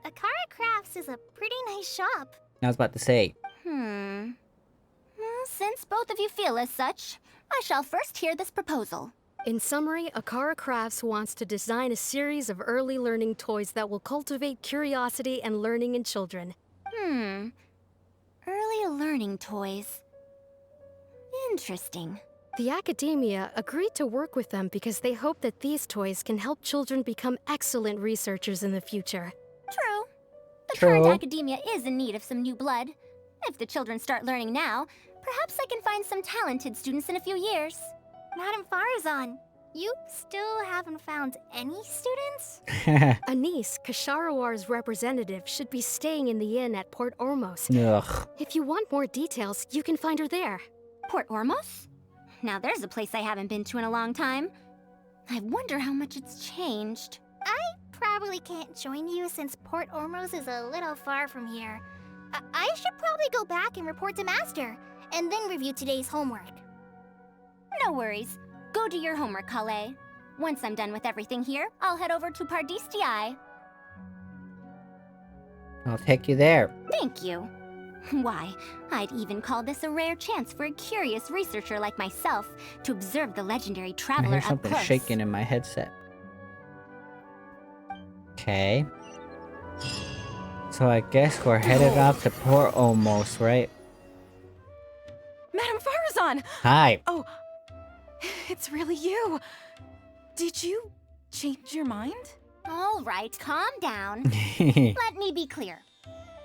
Akara Crafts is a pretty nice shop. I was about to say. Well, since both of you feel as such, I shall first hear this proposal. In summary, Akara Crafts wants to design a series of early learning toys that will cultivate curiosity and learning in children. Early learning toys. Interesting. The Akademiya agreed to work with them because they hope that these toys can help children become excellent researchers in the future. True. The current Akademiya is in need of some new blood. If the children start learning now, perhaps I can find some talented students in a few years. Madame Faruzan, you still haven't found any students? Anise, Kasharawar's representative, should be staying in the inn at Port Ormos. Ugh. If you want more details, you can find her there. Port Ormos? Now there's a place I haven't been to in a long time. I wonder how much it's changed. I probably can't join you since Port Ormos is a little far from here. I should probably go back and report to Master, and then review today's homework. No worries. Go do your homework, Kale. Once I'm done with everything here, I'll head over to Pardistii. I'll take you there. Thank you. Why, I'd even call this a rare chance for a curious researcher like myself to observe the legendary I traveler hear up something close. shaking in my headset. Okay. So I guess we're headed out to Port Ormos, right? Madame Faruzan! Hi. Oh, it's really you. Did you change your mind? All right, calm down. Let me be clear.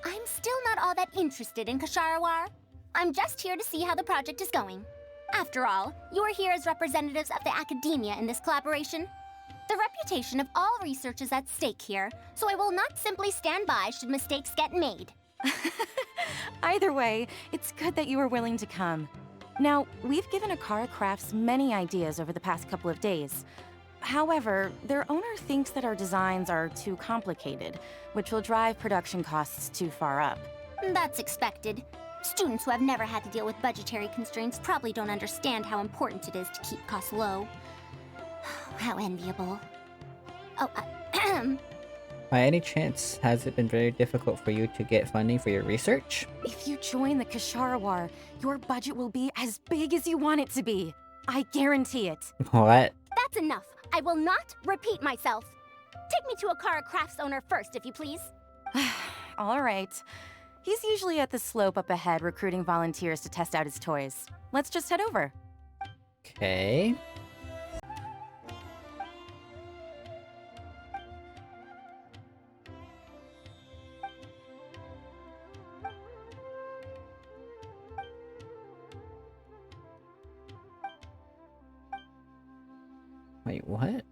I'm still not all that interested in Kosharawar. I'm just here to see how the project is going. After all, you're here as representatives of the Akademiya in this collaboration. The reputation of all research is at stake here, so I will not simply stand by should mistakes get made. Either way, it's good that you were willing to come. Now, we've given Akara Crafts many ideas over the past couple of days. However, their owner thinks that our designs are too complicated, which will drive production costs too far up. That's expected. Students who have never had to deal with budgetary constraints probably don't understand how important it is to keep costs low. How enviable. Oh, By any chance, has it been very difficult for you to get funding for your research? If you join the Kashara War, your budget will be as big as you want it to be. I guarantee it. What? that's enough. I will not repeat myself. Take me to Akara Crafts owner first, if you please. All right. He's usually at the slope up ahead recruiting volunteers to test out his toys. Let's just head over. Okay. Wait, what?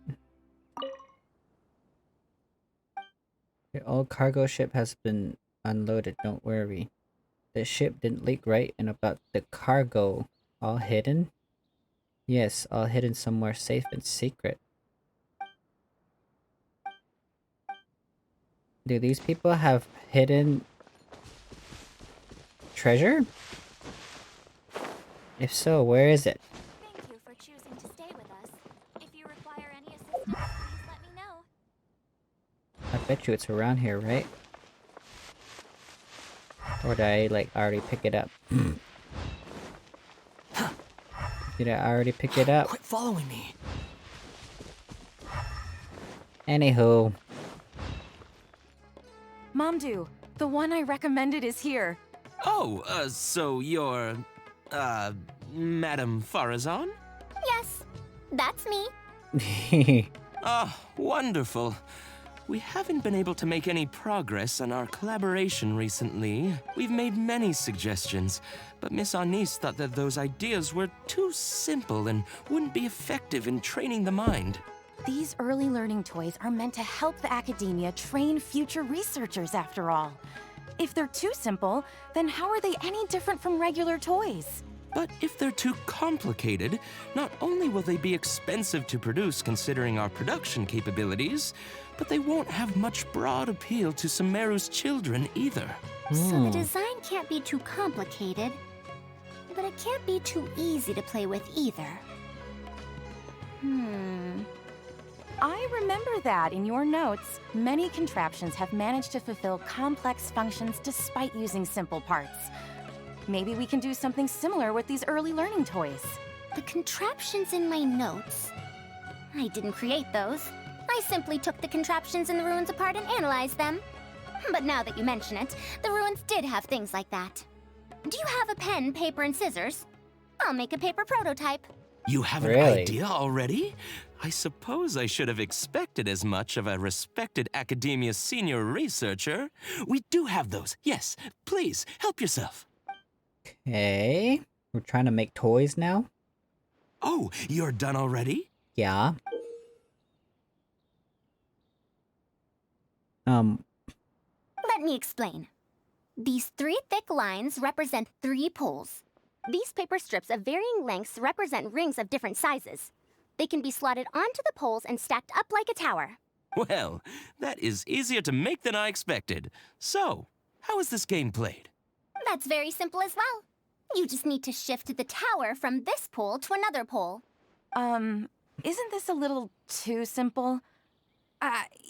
Your old cargo ship has been unloaded, don't worry. The ship didn't leak, right? And about the cargo, all hidden? Yes, all hidden somewhere safe and secret. Do these people have hidden treasure? If so, where is it? Thank you for choosing to stay with us. If you require any assistance, please let me know. I bet you it's around here, right? Or did I, like, already pick it up? Did I already pick it up? Quit following me. Anywho. Momdu, the one I recommended is here. Oh, so you're, Madam Faruzan? Yes, that's me. Ah, wonderful. We haven't been able to make any progress on our collaboration recently. We've made many suggestions, but Miss Anis thought that those ideas were too simple and wouldn't be effective in training the mind. These early learning toys are meant to help the Akademiya train future researchers, after all. If they're too simple, then how are they any different from regular toys? But if they're too complicated, not only will they be expensive to produce considering our production capabilities, but they won't have much broad appeal to Sumeru's children either. So the design can't be too complicated, but it can't be too easy to play with either. I remember that in your notes, many contraptions have managed to fulfill complex functions despite using simple parts. Maybe we can do something similar with these early learning toys. The contraptions in my notes? I didn't create those. I simply took the contraptions in the ruins apart and analyzed them. But now that you mention it, the ruins did have things like that. Do you have a pen, paper, and scissors? I'll make a paper prototype. You have an idea already? I suppose I should have expected as much of a respected Akademiya senior researcher. We do have those. Yes, please, help yourself. Okay. We're trying to make toys now? Oh, you're done already? Yeah. Let me explain. These 3 thick lines represent 3 poles. These paper strips of varying lengths represent rings of different sizes. They can be slotted onto the poles and stacked up like a tower. Well, that is easier to make than I expected. So, how is this game played? That's very simple as well. You just need to shift the tower from this pole to another pole. Isn't this a little too simple?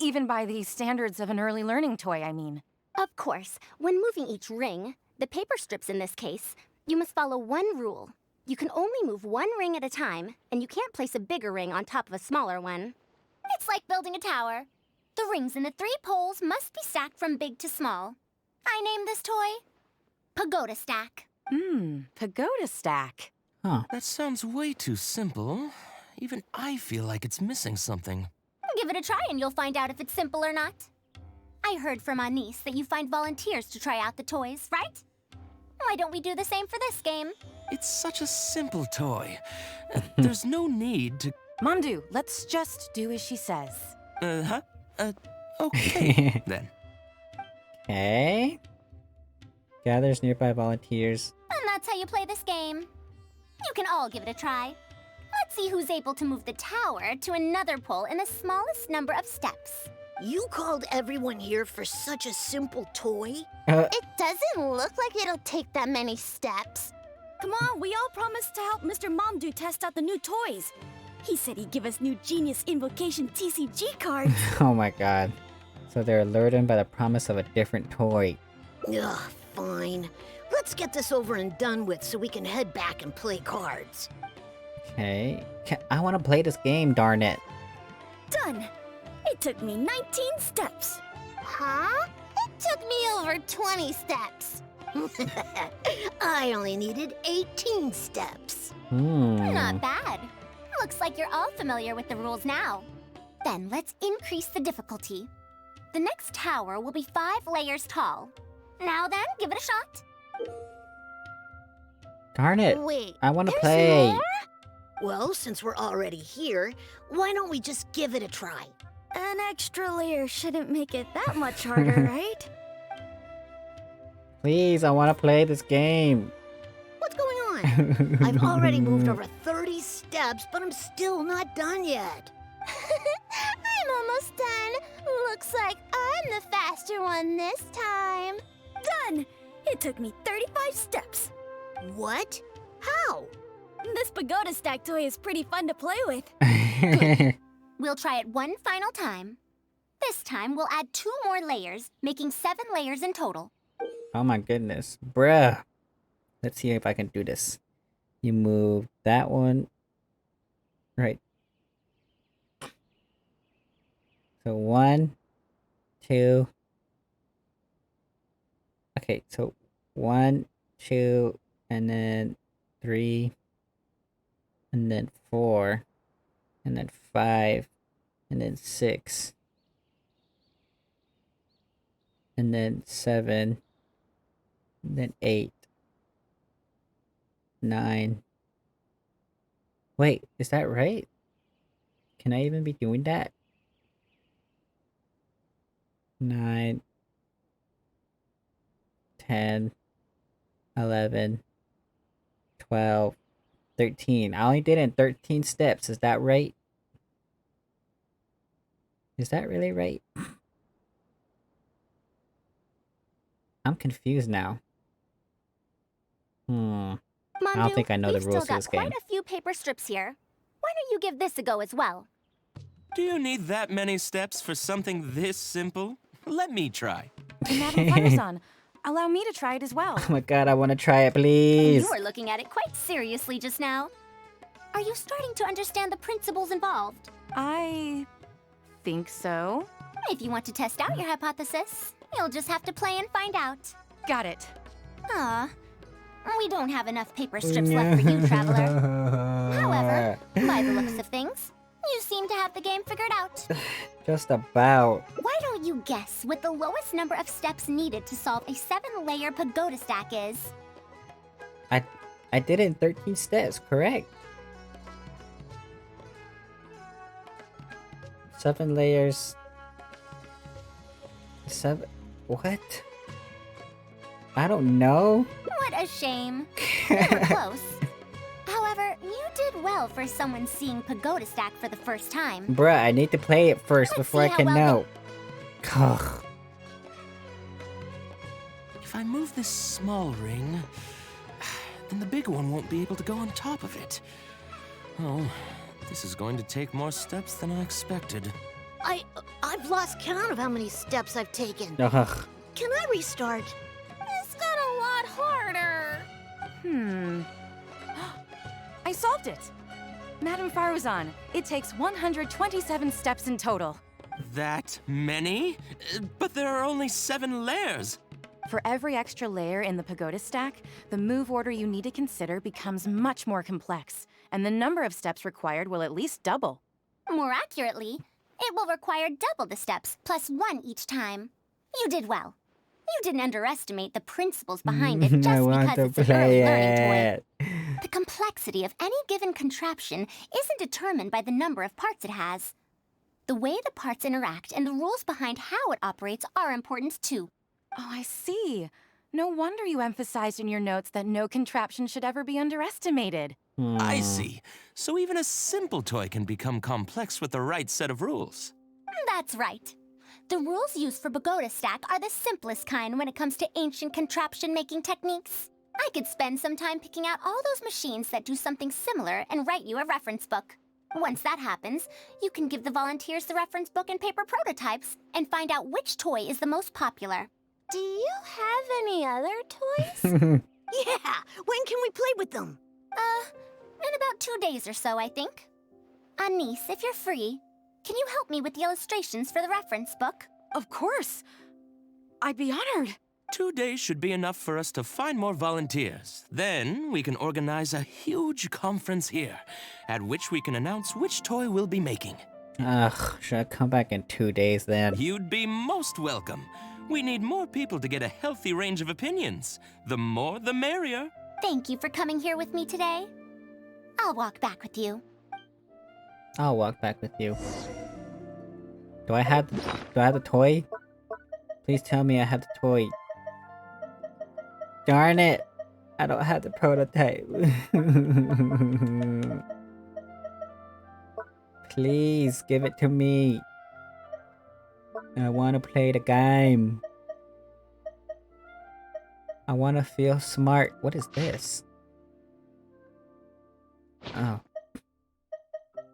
Even by the standards of an early learning toy, I mean. Of course, when moving each ring, the paper strips in this case, you must follow one rule. You can only move one ring at a time, and you can't place a bigger ring on top of a smaller one. It's like building a tower. The rings in the 3 poles must be stacked from big to small. I named this toy Pagoda Stack. Pagoda Stack. Huh. That sounds way too simple. Even I feel like it's missing something. Give it a try and you'll find out if it's simple or not. I heard from Anis that you find volunteers to try out the toys, right? Why don't we do the same for this game? It's such a simple toy. There's no need to... Momdu, let's just do as she says. Okay, then. Okay. Gathers nearby volunteers. And that's how you play this game. You can all give it a try. Let's see who's able to move the tower to another pole in the smallest number of steps. You called everyone here for such a simple toy? It doesn't look like it'll take that many steps. Come on, we all promised to help Mr. Momdu test out the new toys. He said he'd give us new Genius Invocation TCG cards. Oh my god. So they're lured in by the promise of a different toy. Ugh, fine. Let's get this over and done with so we can head back and play cards. Okay. I want to play this game, darn it. Done! It took me 19 steps. Huh? It took me over 20 steps. I only needed 18 steps. Not bad. Looks like you're all familiar with the rules now. Then let's increase the difficulty. The next tower will be 5 layers tall. Now then, give it a shot. Darn it. Wait, I want to there's play. more? Well, since we're already here, why don't we just give it a try? An extra layer shouldn't make it that much harder, right? Please, I want to play this game. What's going on? I've already moved over 30 steps, but I'm still not done yet. I'm almost done. Looks like I'm the faster one this time. Done! It took me 35 steps. What? How? This pagoda stack toy is pretty fun to play with. We'll try it one final time. This time, we'll add 2 more layers, making 7 layers in total. Oh my goodness. Bruh. Let's see if I can do this. You move that one. Right. So 1, 2. Okay, so 1, 2, and then 3, and then 4, and then 5, and then 6, and then 7, and then 8, 9. Wait, is that right? Can I even be doing that? 9, 10, 11, 12, 13. I only did it in 13 steps. Is that right? Is that really right? I'm confused now. I don't think I know the we've rules still of this got game. quite a few paper strips here. Why don't you give this a go as well? Do you need that many steps for something this simple? Let me try. Madam Faruzan, allow me to try it as well. Oh my god, I want to try it, please. You were looking at it quite seriously just now. Are you starting to understand the principles involved? I think so. If you want to test out your hypothesis, you'll just have to play and find out. Got it. Aw, we don't have enough paper strips left for you, Traveler. However, by the looks of things, you seem to have the game figured out. Just about. Why don't you guess what the lowest number of steps needed to solve a 7-layer pagoda stack is? I did it in 13 steps, correct? 7 layers. 7. What? I don't know. What a shame. You were close. However, you did well for someone seeing pagoda stack for the first time. Bruh, I need to play it first before I can know. Ugh. If I move this small ring, then the big one won't be able to go on top of it. Oh, this is going to take more steps than I expected. I've lost count of how many steps I've taken. Ugh. Can I restart? This got a lot harder. I solved it! Madam Faruzan, it takes 127 steps in total. That many? But there are only 7 layers. For every extra layer in the pagoda stack, the move order you need to consider becomes much more complex, and the number of steps required will at least double. More accurately, it will require double the steps, plus 1 each time. You did well. You didn't underestimate the principles behind it just because it's an early learning toy. The complexity of any given contraption isn't determined by the number of parts it has. The way the parts interact and the rules behind how it operates are important too. Oh, I see. No wonder you emphasized in your notes that no contraption should ever be underestimated. I see. So even a simple toy can become complex with the right set of rules. That's right. The rules used for pagoda stack are the simplest kind when it comes to ancient contraption-making techniques. I could spend some time picking out all those machines that do something similar and write you a reference book. Once that happens, you can give the volunteers the reference book and paper prototypes and find out which toy is the most popular. Do you have any other toys? Yeah, when can we play with them? In about 2 days or so, I think. Anise, if you're free, can you help me with the illustrations for the reference book? Of course. I'd be honored. 2 days should be enough for us to find more volunteers. Then we can organize a huge conference here, at which we can announce which toy we'll be making. Ugh, should I come back in 2 days then? You'd be most welcome. We need more people to get a healthy range of opinions. The more, the merrier. Thank you for coming here with me today. I'll walk back with you. I'll walk back with you. Do I have the toy? Please tell me I have the toy. Darn it! I don't have the prototype. Please give it to me. I want to play the game. I want to feel smart. What is this? Oh.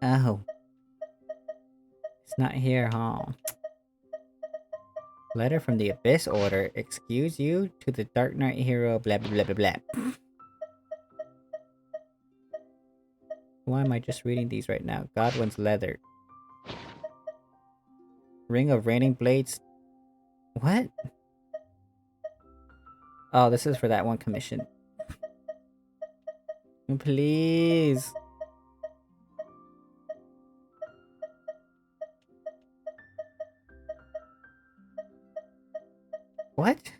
Oh. It's not here, huh? Letter from the Abyss Order. Excuse you to the Dark Knight hero, blah blah blah blah blah. Why am I just reading these right now? Godwin's leather. Ring of Raining Blades. What? Oh, this is for that one commission. Please. What?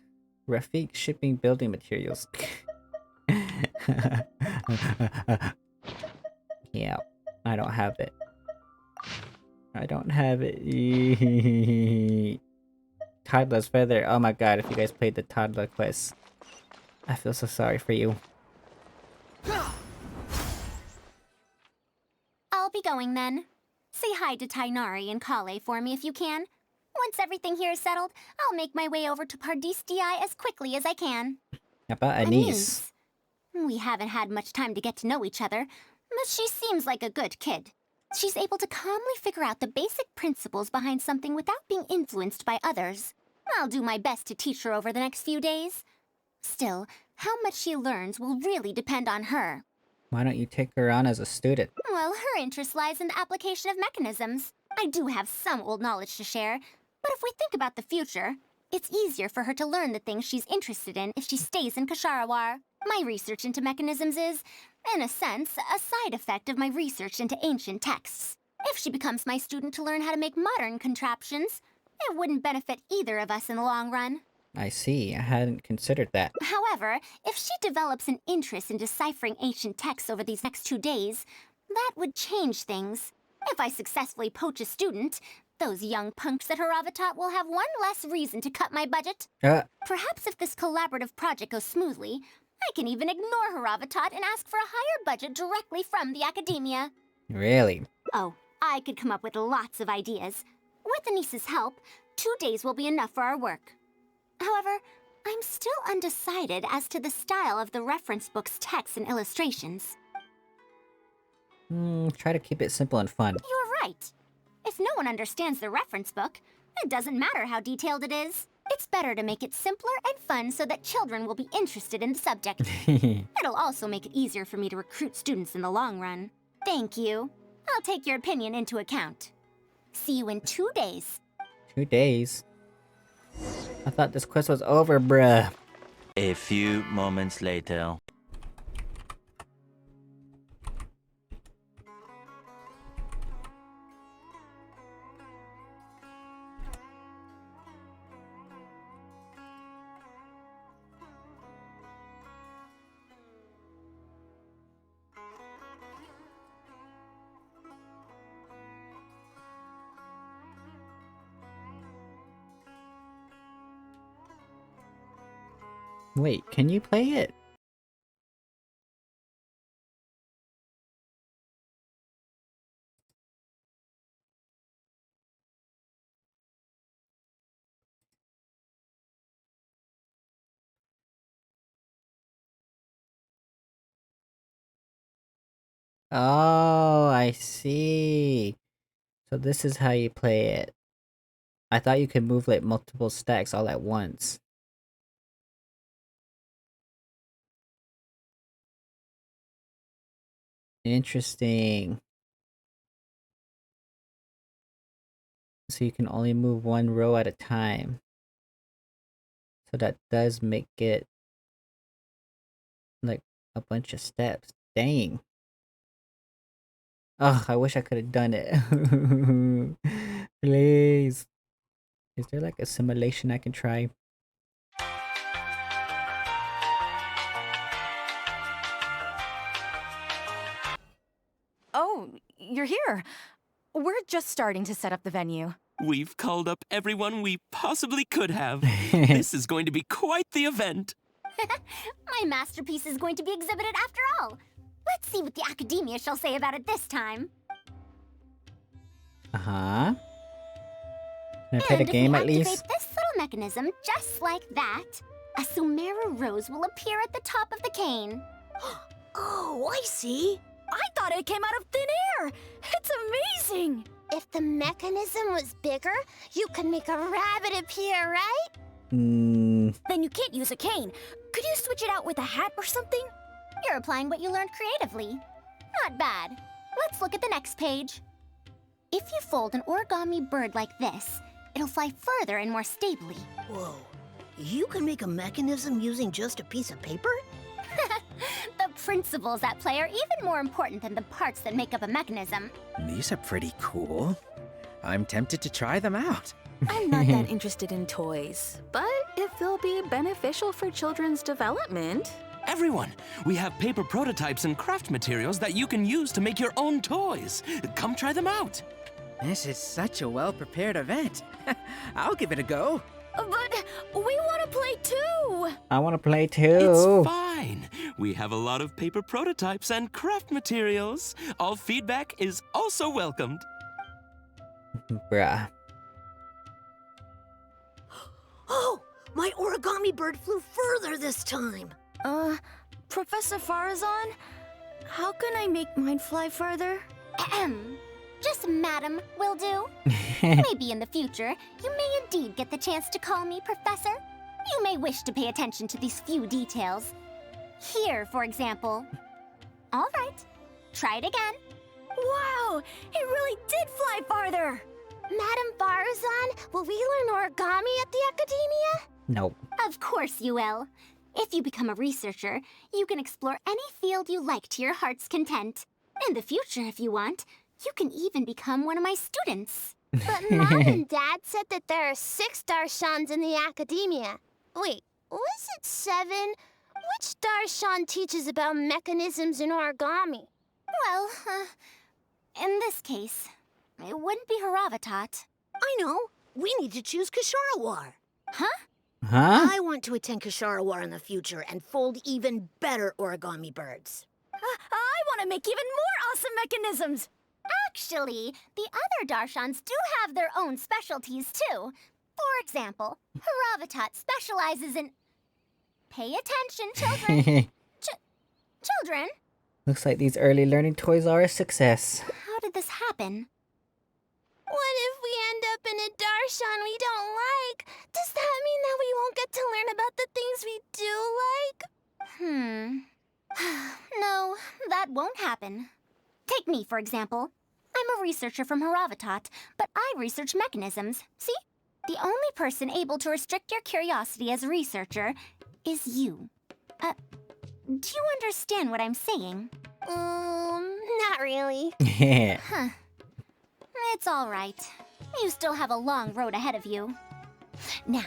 Rafik shipping building materials. Yeah, I don't have it. I don't have it. Toddler's Feather. Oh my god, if you guys played the Toddler quest. I feel so sorry for you. I'll be going then. Say hi to Tainari and Kale for me if you can. Once everything here is settled, I'll make my way over to Pardistii as quickly as I can. How about Anise? We haven't had much time to get to know each other, but she seems like a good kid. She's able to calmly figure out the basic principles behind something without being influenced by others. I'll do my best to teach her over the next few days. Still, how much she learns will really depend on her. Why don't you take her on as a student? Well, her interest lies in the application of mechanisms. I do have some old knowledge to share, but if we think about the future, it's easier for her to learn the things she's interested in if she stays in Kasharawar. My research into mechanisms is, in a sense, a side effect of my research into ancient texts. If she becomes my student to learn how to make modern contraptions, it wouldn't benefit either of us in the long run. I see, I hadn't considered that. However, if she develops an interest in deciphering ancient texts over these next 2 days, that would change things. If I successfully poach a student, those young punks at Haravatat will have one less reason to cut my budget. Perhaps if this collaborative project goes smoothly, I can even ignore Haravatat and ask for a higher budget directly from the Akademiya. Really? Oh, I could come up with lots of ideas. With Anise's help, 2 days will be enough for our work. However, I'm still undecided as to the style of the reference book's text and illustrations. Try to keep it simple and fun. You're right. If no one understands the reference book, it doesn't matter how detailed it is. It's better to make it simpler and fun so that children will be interested in the subject. It'll also make it easier for me to recruit students in the long run. Thank you. I'll take your opinion into account. See you in 2 days. 2 days? I thought this quest was over, bruh. A few moments later. Wait, can you play it? Oh, I see. So this is how you play it. I thought you could move like multiple stacks all at once. Interesting. So you can only move one row at a time. So that does make it like a bunch of steps. Dang. Oh, I wish I could have done it. Please. Is there like a simulation I can try? Oh, you're here. We're just starting to set up the venue. We've called up everyone we possibly could have. This is going to be quite the event. My masterpiece is going to be exhibited after all. Let's see what the Akademiya shall say about it this time. Uh-huh. Can I play the And game if at we least? activate this little mechanism just like that, a Sumeru rose will appear at the top of the cane. Oh, I see. I thought it came out of thin air! It's amazing! If the mechanism was bigger, you could make a rabbit appear, right? Then you can't use a cane. Could you switch it out with a hat or something? You're applying what you learned creatively. Not bad. Let's look at the next page. If you fold an origami bird like this, it'll fly further and more stably. Whoa. You can make a mechanism using just a piece of paper? The principles at play are even more important than the parts that make up a mechanism. These are pretty cool. I'm tempted to try them out. I'm not that interested in toys, but if they'll be beneficial for children's development... Everyone, we have paper prototypes and craft materials that you can use to make your own toys. Come try them out. This is such a well-prepared event. I'll give it a go. But we want to play too! I want to play too. It's fine. We have a lot of paper prototypes and craft materials. All feedback is also welcomed. Bruh. Oh, my origami bird flew further this time. Professor Faruzan, how can I make mine fly further? Just madam will do. Maybe in the future, you may indeed get the chance to call me Professor. You may wish to pay attention to these few details. Here, for example. All right, try it again. Wow, it really did fly farther! Madam Faruzan, will we learn origami at the Akademiya? Nope. Of course you will. If you become a researcher, you can explore any field you like to your heart's content. In the future, if you want, you can even become one of my students. But Mom and Dad said that there are 6 Darshans in the Akademiya. Wait, was it 7? Which Darshan teaches about mechanisms in origami? Well, in this case, it wouldn't be Haravatat. I know. We need to choose Kasharawar. Huh? Huh? I want to attend Kasharawar in the future and fold even better origami birds. I want to make even more awesome mechanisms! Actually, the other Darshans do have their own specialties, too. For example, Haravatat specializes in... Pay attention, children. Children? Looks like these early learning toys are a success. How did this happen? What if we end up in a Darshan we don't like? Does that mean that we won't get to learn about the things we do like? No, that won't happen. Take me, for example. I'm a researcher from Haravatat, but I research mechanisms. See? The only person able to restrict your curiosity as a researcher is you. Do you understand what I'm saying? Not really. Huh. It's all right. You still have a long road ahead of you. Now,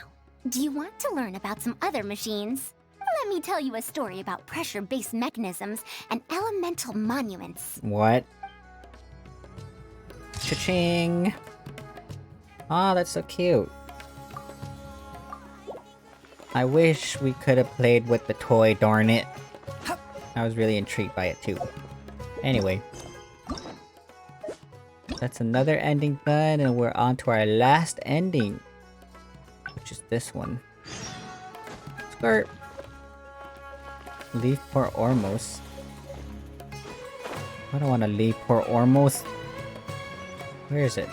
do you want to learn about some other machines? Let me tell you a story about pressure-based mechanisms and elemental monuments. What? Cha-ching! Aw, that's so cute. I wish we could have played with the toy, darn it. I was really intrigued by it too. Anyway. That's another ending done, and we're on to our last ending. Which is this one. Skirt! Leaf for Ormos. I don't want to leave poor Ormos. Where is it?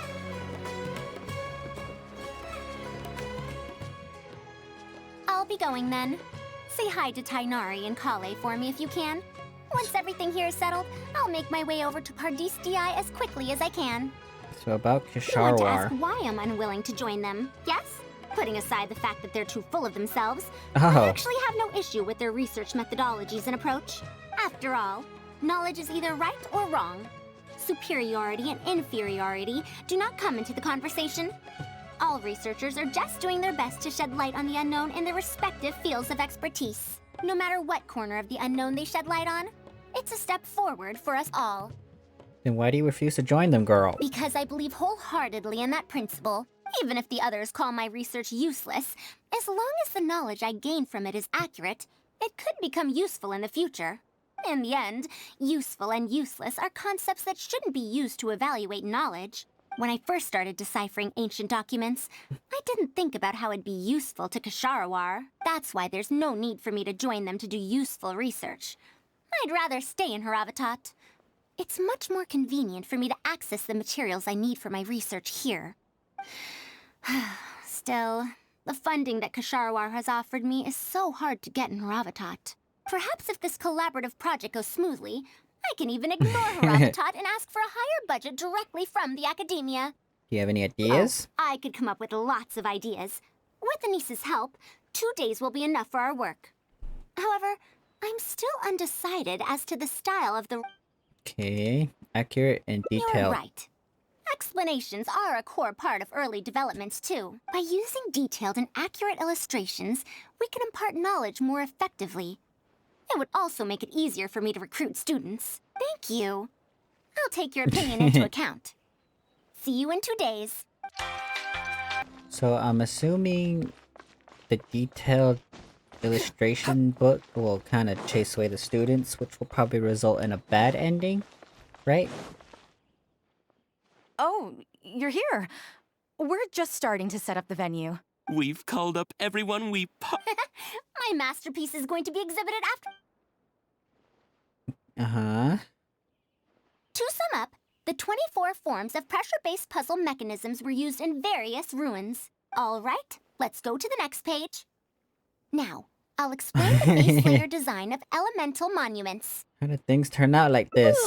I'll be going then. Say hi to Tainari and Kale for me if you can. Once everything here is settled, I'll make my way over to Pardistii as quickly as I can. So about You want to ask Kshahrwar. why I'm unwilling to join them, yes? Putting aside the fact that they're too full of themselves, Oh. I actually have no issue with their research methodologies and approach. After all, knowledge is either right or wrong. Superiority and inferiority do not come into the conversation. All researchers are just doing their best to shed light on the unknown in their respective fields of expertise. No matter what corner of the unknown they shed light on, it's a step forward for us all. Then why do you refuse to join them, girl? Because I believe wholeheartedly in that principle. Even if the others call my research useless, as long as the knowledge I gain from it is accurate, it could become useful in the future. In the end, useful and useless are concepts that shouldn't be used to evaluate knowledge. When I first started deciphering ancient documents, I didn't think about how it'd be useful to Kshahrwar. That's why there's no need for me to join them to do useful research. I'd rather stay in Haravatat. It's much more convenient for me to access the materials I need for my research here. Still, the funding that Kshahrwar has offered me is so hard to get in Haravatat. Perhaps if this collaborative project goes smoothly, I can even ignore Haravatat and ask for a higher budget directly from the Akademiya. Do you have any ideas? I could come up with lots of ideas. With Anis's help, 2 days will be enough for our work. However, I'm still undecided as to the style of the... Okay, accurate and You're detailed. right. Explanations are a core part of early developments, too. By using detailed and accurate illustrations, we can impart knowledge more effectively. It would also make it easier for me to recruit students. Thank you. I'll take your opinion into account. See you in 2 days. So I'm assuming the detailed illustration book will kind of chase away the students, which will probably result in a bad ending, right? Oh, you're here. We're just starting to set up the venue. We've called up everyone we My masterpiece is going to be exhibited after... Uh-huh. To sum up, the 24 forms of pressure-based puzzle mechanisms were used in various ruins. All right, let's go to the next page. Now, I'll explain the base layer design of elemental monuments. How do things turn out like this?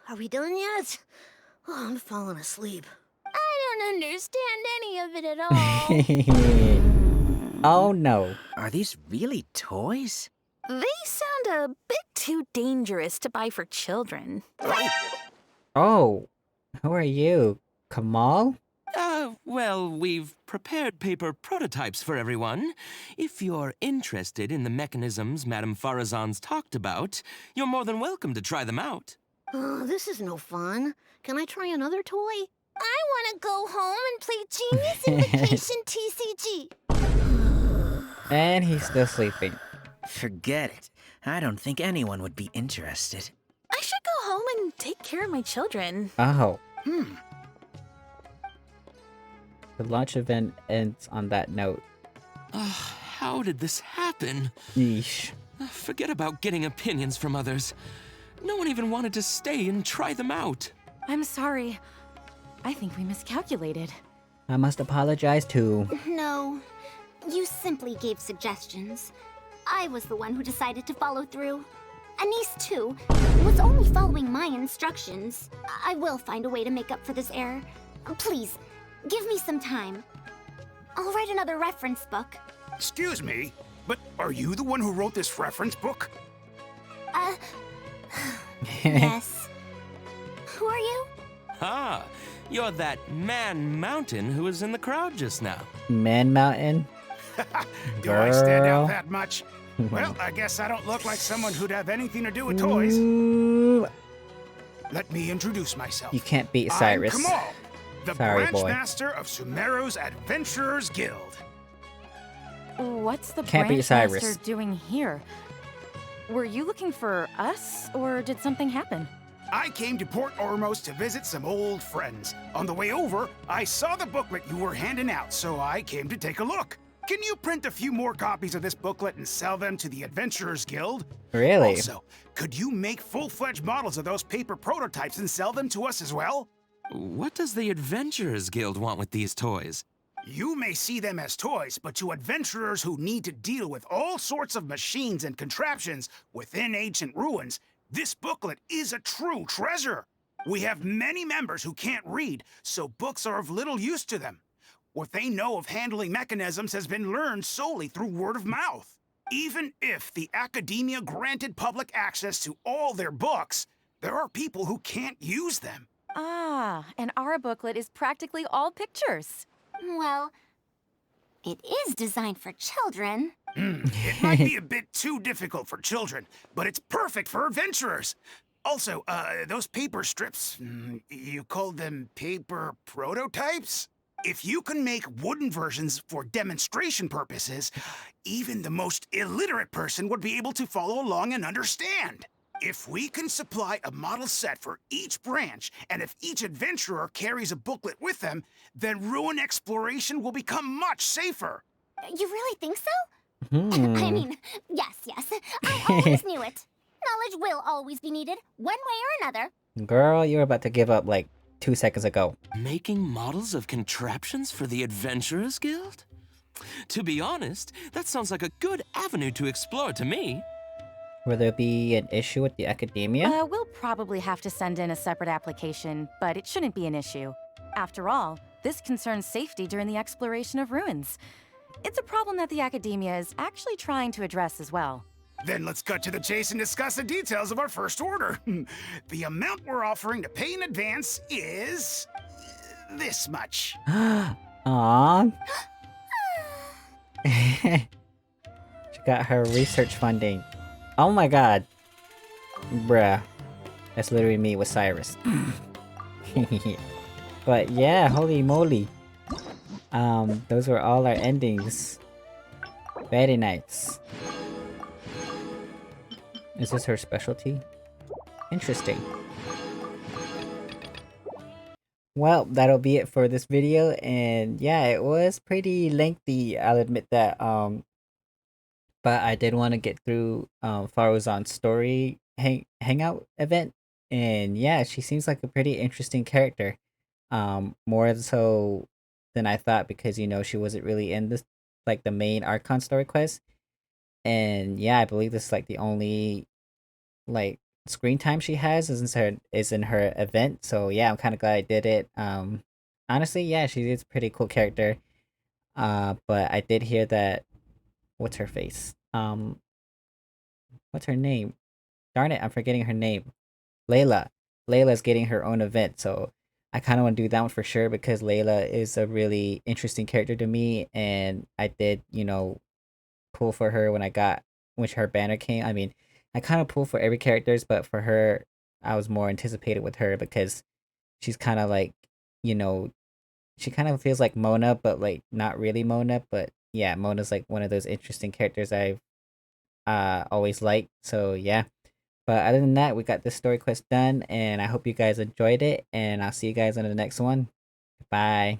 Are we done yet? Oh, I'm falling asleep. I don't understand any of it at all. Oh no. Are these really toys? They sound a bit too dangerous to buy for children. Oh, who are you? Kamal? Well, we've prepared paper prototypes for everyone. If you're interested in the mechanisms Madame Faruzan's talked about, you're more than welcome to try them out. Oh, this is no fun. Can I try another toy? I want to go home and play Genius Invitation TCG. And he's still sleeping. Forget it. I don't think anyone would be interested. I should go home and take care of my children. Oh. Hmm. The launch event ends on that note. How did this happen? Yeesh. Forget about getting opinions from others. No one even wanted to stay and try them out. I'm sorry. I think we miscalculated. I must apologize too. No, you simply gave suggestions. I was the one who decided to follow through. Anis, too, was only following my instructions. I will find a way to make up for this error. Please, give me some time. I'll write another reference book. Excuse me, but are you the one who wrote this reference book? Yes. Who are you? Ah, you're that man mountain who was in the crowd just now. Man Mountain? Do I stand out that much? Well, I guess I don't look like someone who'd have anything to do with toys. Let me introduce myself. You can't beat Cyrus. I'm Kamal, the Sorry, branch boy. master of Sumeru's Adventurers Guild. What's the Can't beat branch Cyrus. master doing here? Were you looking for us, or did something happen? I came to Port Ormos to visit some old friends. On the way over, I saw the booklet you were handing out, so I came to take a look. Can you print a few more copies of this booklet and sell them to the Adventurers Guild? Really? Also, Could you make full-fledged models of those paper prototypes and sell them to us as well? What does the Adventurers Guild want with these toys? You may see them as toys, but to adventurers who need to deal with all sorts of machines and contraptions within ancient ruins, this booklet is a true treasure. We have many members who can't read, so books are of little use to them. What they know of handling mechanisms has been learned solely through word of mouth. Even if the Akademiya granted public access to all their books, there are people who can't use them. Ah, and our booklet is practically all pictures. Well, it is designed for children. It might be a bit too difficult for children, but it's perfect for adventurers. Also, those paper strips, you called them paper prototypes? If you can make wooden versions for demonstration purposes, even the most illiterate person would be able to follow along and understand. If we can supply a model set for each branch, and if each adventurer carries a booklet with them, then ruin exploration will become much safer. You really think so? Hmm. I mean, yes. I always knew it. Knowledge will always be needed, one way or another. Girl, you were about to give up like 2 seconds ago. Making models of contraptions for the Adventurers Guild? To be honest, that sounds like a good avenue to explore to me. Will there be an issue with the Akademiya? We'll probably have to send in a separate application, but it shouldn't be an issue. After all, this concerns safety during the exploration of ruins. It's a problem that the Akademiya is actually trying to address as well. Then let's cut to the chase and discuss the details of our first order. The amount we're offering to pay in advance is this much. Aww. She got her research funding. Oh my god. Bruh. That's literally me with Cyrus. But yeah, holy moly. Those were all our endings. Very nice. Is this her specialty? Interesting. Well, that'll be it for this video, and yeah, it was pretty lengthy, I'll admit that, but I did want to get through Faruzan's story hangout event, and yeah, she seems like a pretty interesting character, more so than I thought, because you know she wasn't really in this like the main Archon story quest, and yeah, I believe this is like the only like screen time she has is in her event. So yeah, I'm kind of glad I did it. Honestly, yeah, she is a pretty cool character. But I did hear that what's her face? What's her name? Darn it, I'm forgetting her name. Layla. Layla's getting her own event, so I kind of want to do that one for sure because Layla is a really interesting character to me, and I did, you know, pull for her when her banner came. I mean, I kind of pull for every characters, but for her, I was more anticipated with her because she's kind of like, you know, she kind of feels like Mona, but like not really Mona. But yeah, Mona's like one of those interesting characters I've always liked. So yeah. But other than that, we got this story quest done, and I hope you guys enjoyed it, and I'll see you guys on the next one. Bye.